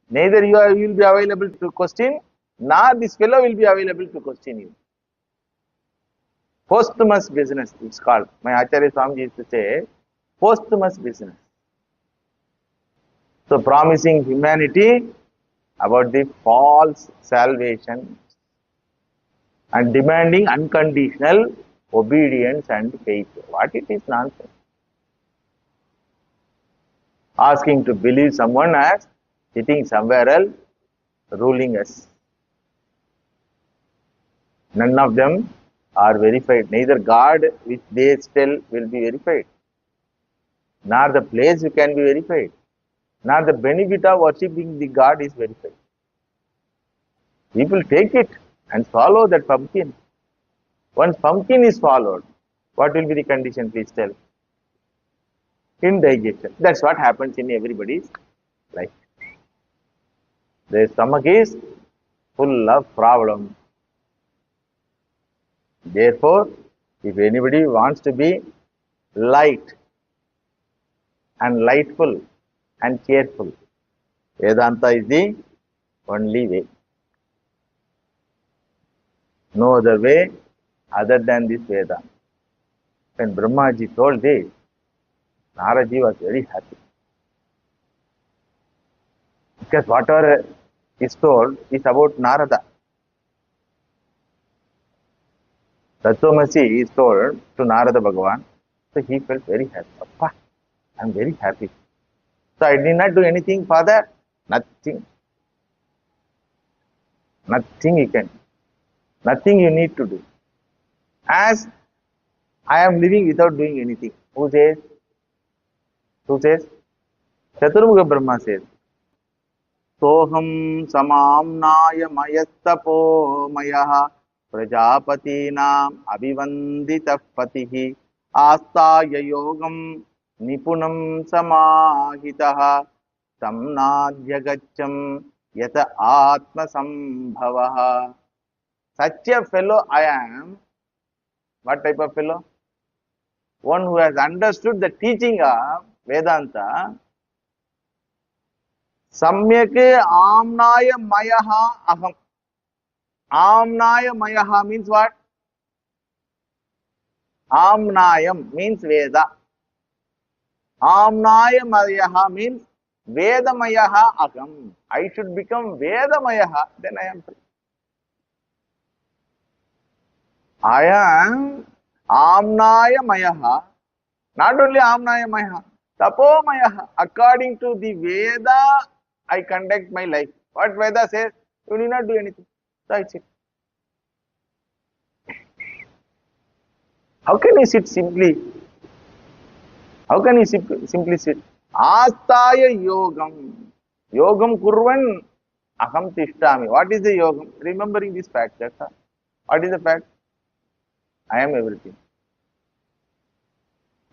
Neither you will be available to question, nor this fellow will be available to question you. Posthumous business, it's called. My Acharya Swami used to say, posthumous business. So promising humanity about the false salvation and demanding unconditional obedience and faith. What it is nonsense. Asking to believe someone as sitting somewhere else, ruling us. None of them are verified. Neither God which they tell will be verified, nor the place you can be verified, nor the benefit of worshipping the God is verified. People take it and swallow that pumpkin. Once pumpkin is swallowed, what will be the condition? Please tell. Indigestion. That's what happens in everybody's life. The stomach is full of problems. Therefore, if anybody wants to be light and lightful and cheerful, Vedanta is the only way. No other way other than this Vedanta. When Brahmaji told this, Naraji was very happy. Because whatever is told is about Narada. Tatvamasi is told to Narada Bhagavan. So he felt very happy. Appa, I am very happy. So I did not do anything for that. Nothing. Nothing you can. Nothing you need to do. As I am living without doing anything. Who says? Who says? Chaturmukha Brahma says. Soham samamnaya mayastapo mayaha prajapatinam abhivanditah patihi astaya yogam nipunam samahitaha samnadhyagacham yata atma sambhavaha. Such a fellow I am. What type of fellow? One who has understood the teaching of Vedanta. Samyak amnaya mayaha aham. Amnaya mayaha means what? Amnayam means Veda. Amnaya mayaha means Vedamayaha aham. I should become Vedamayaha, then I am free. I am Amnaya mayaha. Not only Amnaya mayaha. Tapomaya. According to the Veda, I conduct my life. What Veda says, you need not do anything. That's it. How can you sit simply? How can you simply sit? Astaya yogam. Yogam kurvan aham tishtami. What is the yogam? Remembering this fact. That's all. What is the fact? I am everything.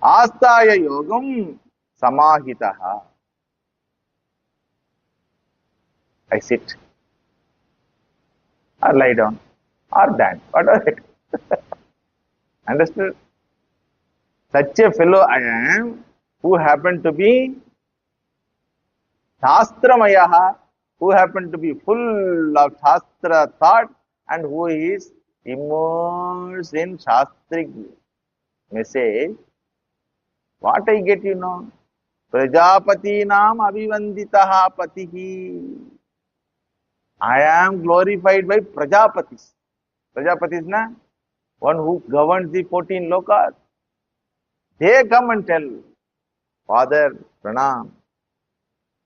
Astaya yogam samahitaha. I sit or lie down or dance. Whatever it is. Understood? Such a fellow I am who happen to be Shastramayaha, who happen to be full of Shastra thought and who is immersed in Shastric message. What I get, Prajapati nam avivanditaha patihi. I am glorified by Prajapatis. Prajapatis na? One who governs the 14 lokas. They come and tell, Father, pranam.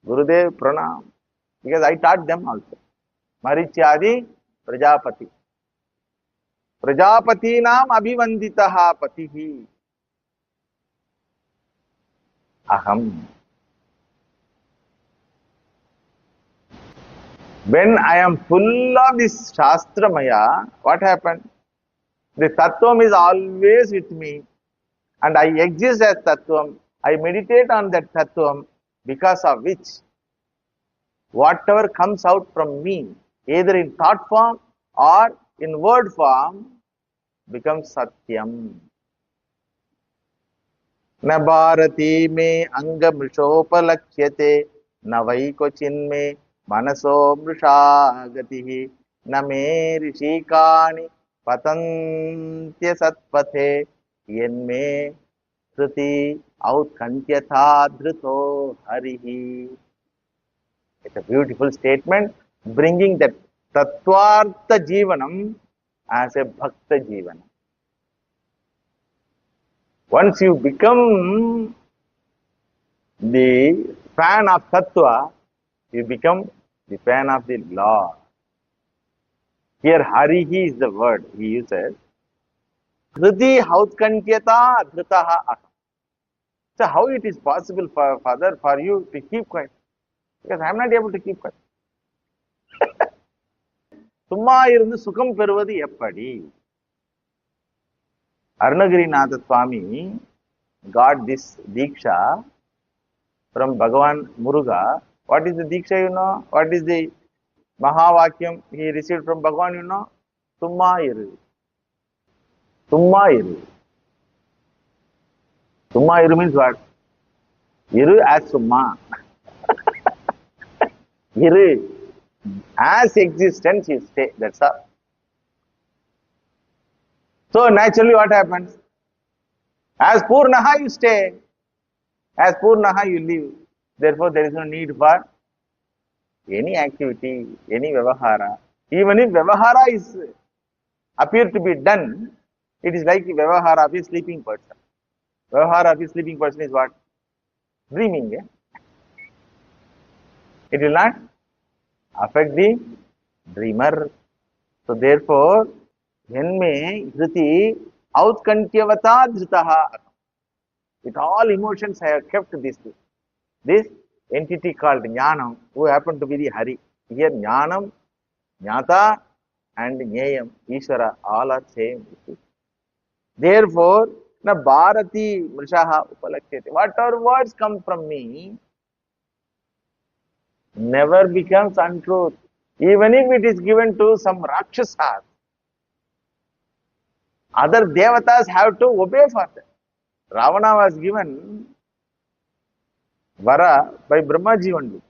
Gurudev, pranam. Because I taught them also. Marichyadi, Prajapati. Prajapati nam abhivanditaha patihi. Aham. When I am full of this Shastra Maya, what happened? The Tattvam is always with me. And I exist as Tattvam. I meditate on that Tattvam, because of which whatever comes out from me, either in thought form or in word form, becomes Satyam. Na bharati me anga mrishopalakhyate na vaikochin me manaso mrishagatihi na me rishikani patantya satpathe yenme Shruti autkantyatha dhruto harihi. It's a beautiful statement bringing that Tattvartha Jivanam as a Bhakta Jivanam. Once you become the fan of Tattva, you become the fan of the Lord. Here Harihi is the word he uses. Kriti hautkantyata dhrutaha aham. So how it is possible for Father for you to keep quiet? Because I am not able to keep quiet. Summa irundu sukam peruvadu eppadi? Arunagirinath Swami got this Diksha from Bhagavan Muruga. What is the Diksha, What is the Mahavakyam he received from Bhagavan, Summa iru. Summa iru. Summa iru means what? Iru as Summa. Iru. As existence you stay. That's all. So naturally what happens? As Purnaha you stay. As Purnaha you live. Therefore there is no need for any activity, any Vyavahara. Even if Vyavahara is appear to be done, it is like the Vyavahara of a sleeping person. Vyavahara of a sleeping person is what? Dreaming. It will not affect the dreamer. So therefore, Yenme Dhriti Autkantyavata Dhritaha. With all emotions I have kept this entity called Jnanam, who happened to be the Hari. Here Jnanam, Jnata and Jneyam, Ishvara, all are same. Therefore, na Bharati Mrishaha Upalakhyate. Whatever words come from me never becomes untruth. Even if it is given to some Rakshasas, other Devatas have to obey for that. Ravana was given Vara by Brahmaji only,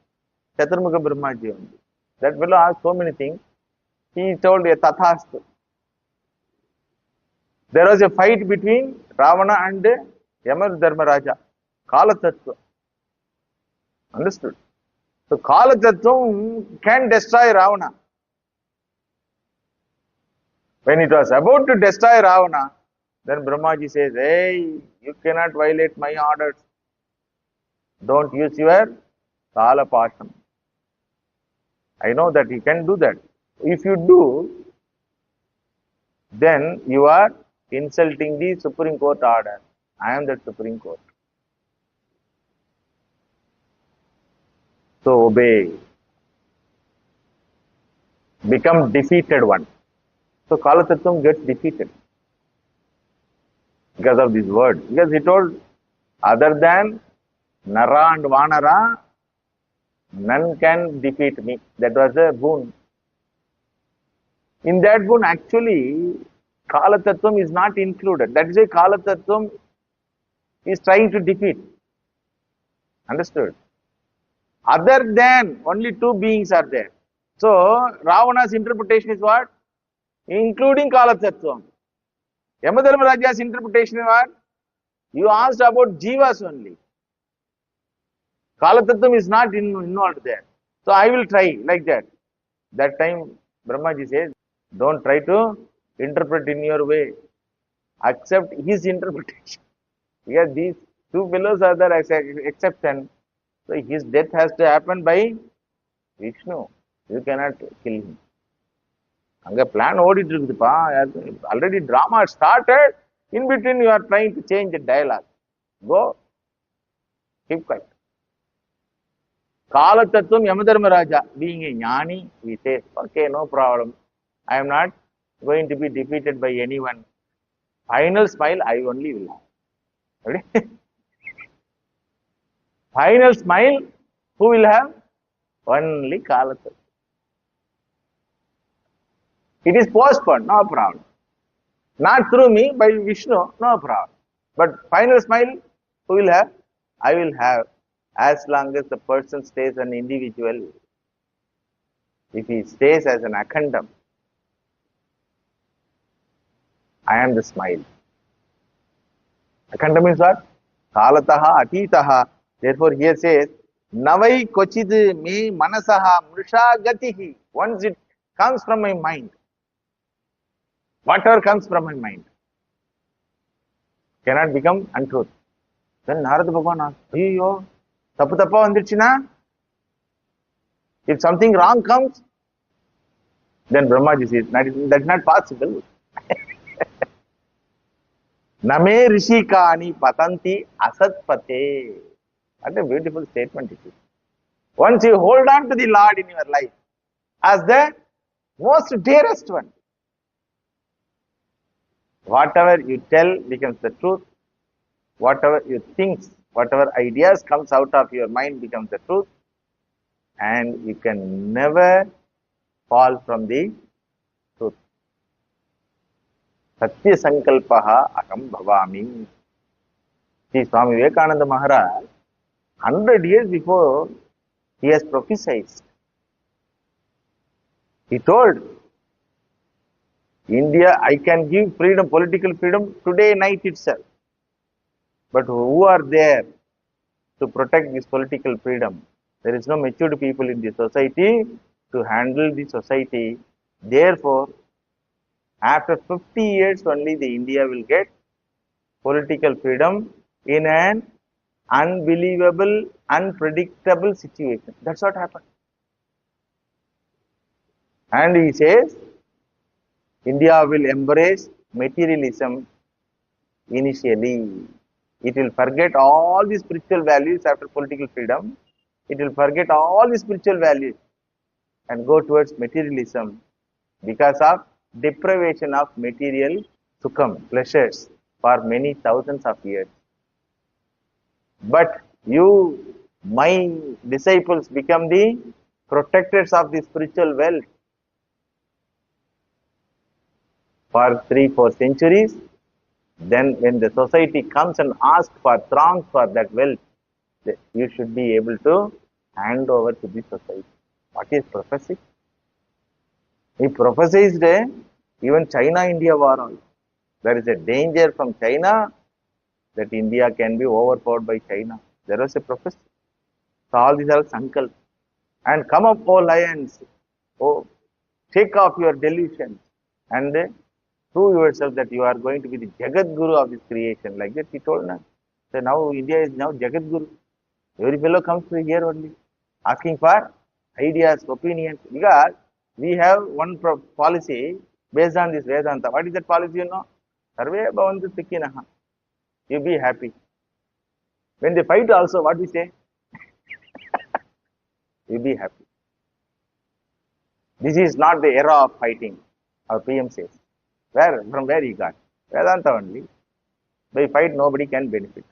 Chaturmukha Brahmaji only. That fellow asked so many things. He told a Tathastu. There was a fight between Ravana and Yamar Dharmaraja, Kala Tattva. Understood? So Kala Tattva can destroy Ravana. When it was about to destroy Ravana, then Brahmaji says, hey, you cannot violate my orders. Don't use your Kala Pasham. I know that you can do that. If you do, then you are insulting the Supreme Court order. I am the Supreme Court. So obey. Become defeated one. So Kala Tattvam gets defeated because of this word. Because he told, other than Nara and Vanara, none can defeat me. That was a boon. In that boon, actually, Kala Tattvam is not included. That is why Kala Tattvam is trying to defeat. Understood? Other than, only two beings are there. So, Ravana's interpretation is what? Including Kala Tattvam. Yamadharmaraja's interpretation is what? You asked about Jivas only. Kala Tattvam is not involved there. So, I will try like that. That time, Brahmaji says, don't try to interpret in your way. Accept his interpretation. Because these two fellows are the exception. So his death has to happen by Vishnu. You cannot kill him. Anga plan ஓடிட்டு இருக்குதுப்பா. Already drama started. In between you are trying to change the dialogue. Go. Keep quiet. Kala Tattvam Yamadharmaraja, being a jnani, he says, okay, no problem. I am not going to be defeated by anyone. Final smile, I only will have. Ready? Final smile, who will have? Only Kala Tattvam. It is postponed, no problem. Not through me, by Vishnu, no problem. But final smile, who will have? I will have, as long as the person stays an individual. If he stays as an akhandam, I am the smile. Akhandam means what? Kalataha atitaha. Therefore, here says, Navai kochid me manasaha mrisha gatihi. Once it comes from my mind, whatever comes from my mind cannot become untruth. Then Narada Bhagavan asked, Ayyo, tappu tappa vandiruchina? If something wrong comes, then Brahmaji says, that is not possible. Name rishikani patanti asatpate. What a beautiful statement it is. Once you hold on to the Lord in your life as the most dearest one, whatever you tell becomes the truth. Whatever you think, whatever ideas comes out of your mind becomes the truth. And you can never fall from the truth. Satya Sankalpaha Aham Bhavami. See, Swami Vivekananda Maharaj, 100 years before, he has prophesied. He told, India, I can give freedom, political freedom, today night itself. But who are there to protect this political freedom? There is no matured people in the society to handle the society. Therefore, after 50 years only the India will get political freedom in an unbelievable, unpredictable situation. That's what happened. And he says, India will embrace materialism initially. It will forget all the spiritual values after political freedom. It will forget all the spiritual values and go towards materialism because of deprivation of material sukham, pleasures for many thousands of years. But you, my disciples, become the protectors of the spiritual wealth. For 3-4 centuries, then when the society comes and asks for throngs for that wealth, you should be able to hand over to the society. What is prophecy? He prophesied even China-India war also. There is a danger from China that India can be overpowered by China. There was a prophecy. So all these are sankalp. And come up, O lions, oh, take off your delusions and prove yourself that you are going to be the Jagat Guru of this creation. Like that he told us. So now India is now Jagat Guru. Every fellow comes to here only, asking for ideas, opinions, because we have one policy based on this Vedanta. What is that policy, you know? Sarve bhavantu sukhinaha. You be happy. When they fight also, what we say? You be happy. This is not the era of fighting, our PM says. From where he got? Vedanta only. By fight, nobody can benefit.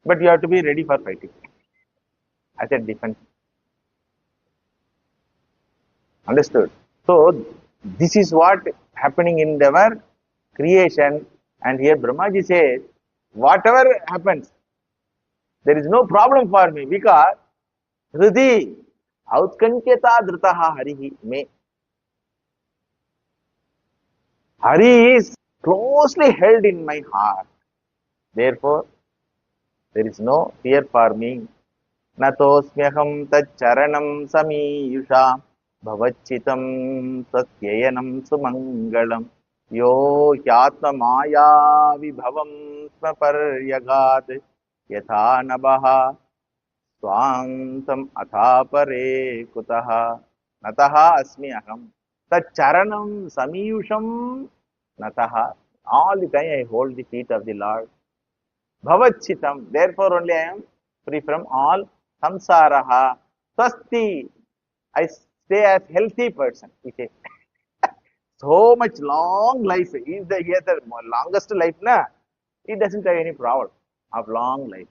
But you have to be ready for fighting. As a defense. Understood? So, this is what happening in our creation. And here Brahmaji says, whatever happens, there is no problem for me because Hridi Autkankyata Dritaha Harihi me. Hari is closely held in my heart. Therefore, there is no fear for me. Natosmyaham tacharanam samiyusha bhavachitam satyayanam sumangalam yo hyatma maya vibhavam smaparyagat yatha nabaha swantam athapare kutaha nataha asmi aham tacharanam samiyusham nataha. All the time I hold the feet of the Lord. Bhavachitam, therefore only I am free from all samsaraha. Swasti, I stay as healthy person. Okay. So much long life. Is the here the longest life, na? It doesn't have any problem of long life.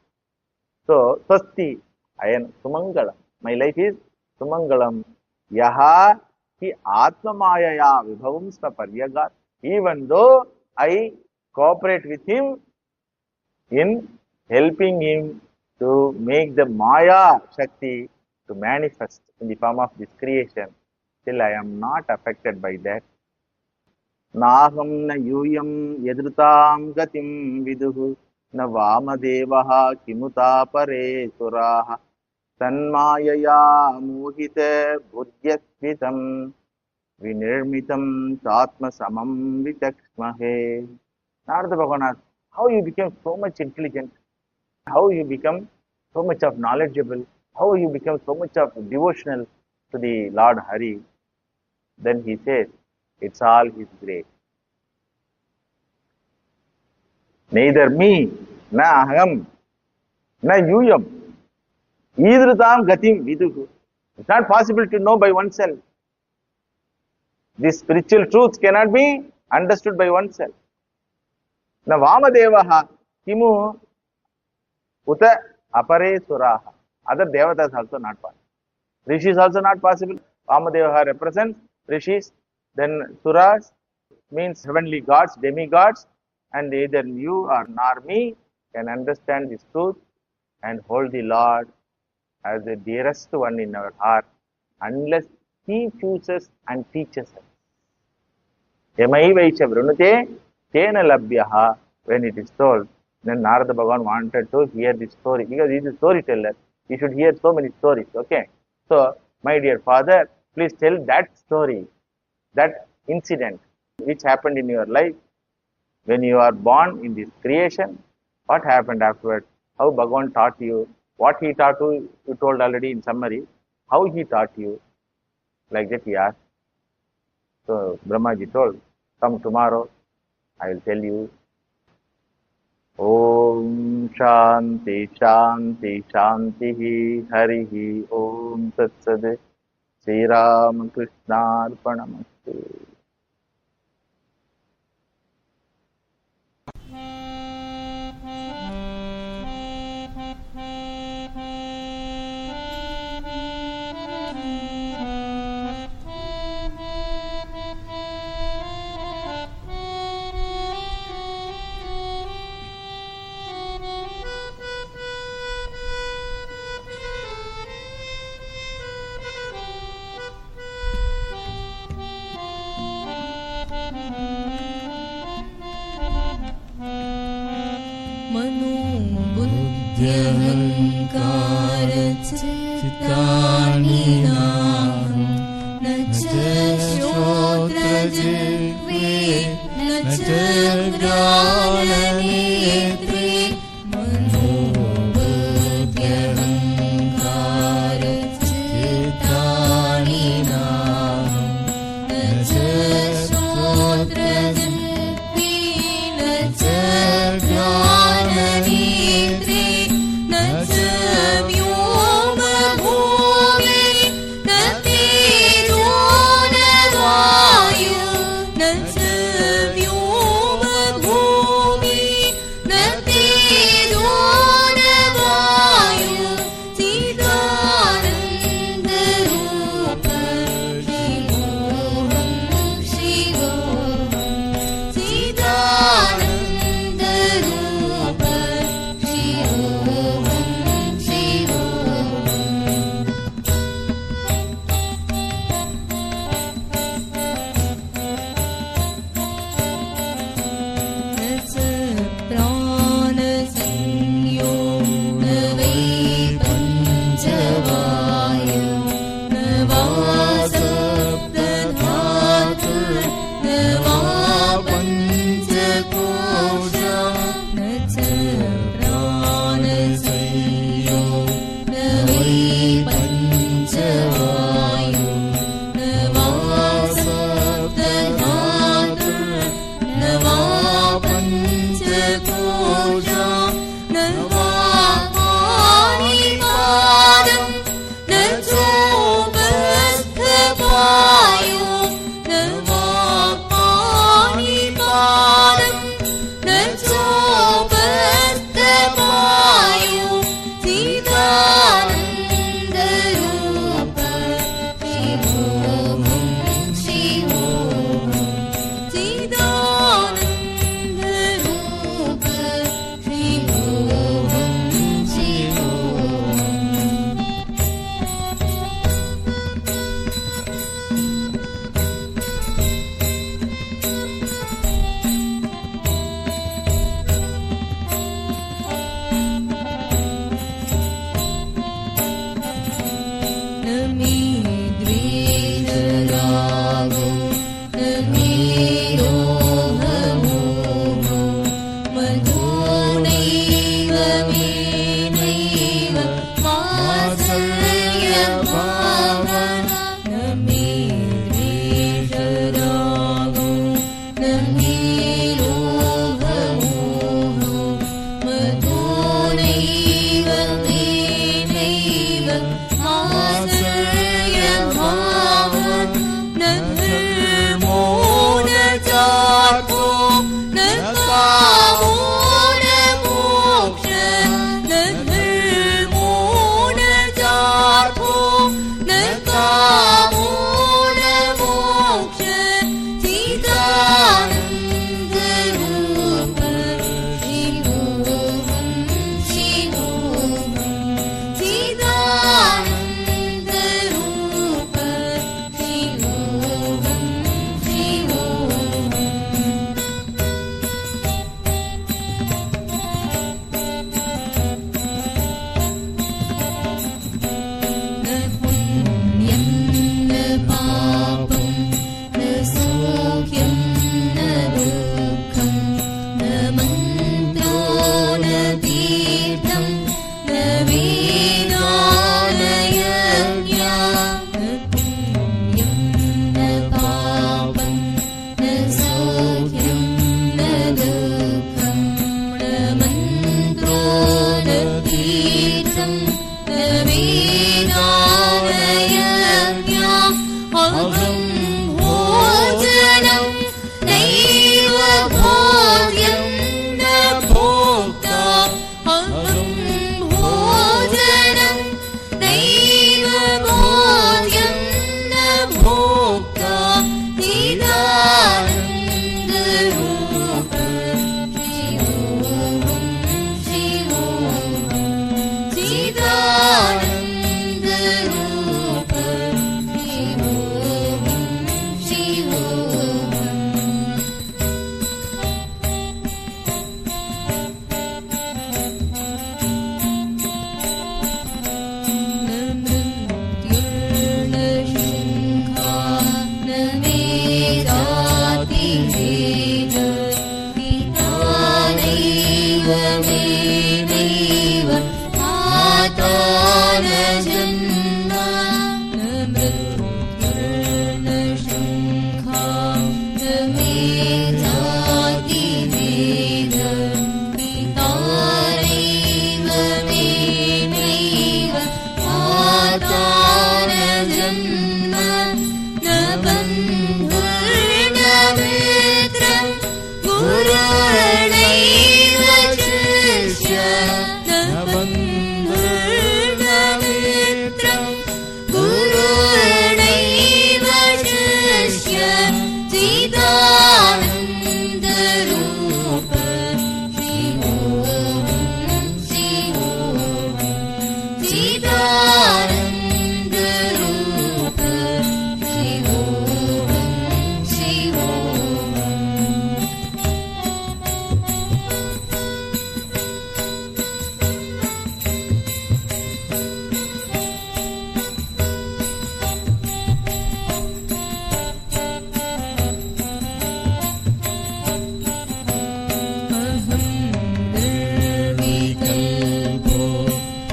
So, swasti, I am sumangalam. My life is sumangalam. Yaha ki atmamayaya vibhavam smaparyagat. Even though I cooperate with him in helping him to make the Maya Shakti to manifest in the form of this creation, still I am not affected by that. Naham na yuyam yadrutam gatim viduhu na vamadevaha kimuta pare suraha tanmayaya mohite buddhyasvitam vinirmitam tatma samam vichakshmahe. Narada Bhagavan, how you became so much intelligent, how you become so much of knowledgeable, how you become so much of devotional to the Lord Hari. Then he says, it's all his grace. Neither me, na aham, na yuyam, idrutam gatim viduhu. It's not possible to know by oneself. This spiritual truth cannot be understood by oneself. Na vamadevaha kimu uta apare suraha. Other devatas also not possible. Rishis also not possible. Vamadevaha represents rishis. Then suras means heavenly gods, demigods. And neither you or nor me can understand this truth and hold the Lord as the dearest one in our heart unless he chooses and teaches us. Yamai Vaisha Vrunute Tena Labhyaha, when it is told, then Narada Bhagavan wanted to hear this story because he is a storyteller. He should hear so many stories. Okay. So, my dear father, please tell that story, that incident which happened in your life when you are born in this creation. What happened afterwards? How Bhagavan taught you? What he taught you, you told already in summary. How he taught you? Like that he asked. So, Brahmaji told, come tomorrow, I will tell you. Om Shanti Shanti Shanti Harihi Om Tat Sat Sri Ram Krishna Arpanamastu.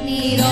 Nira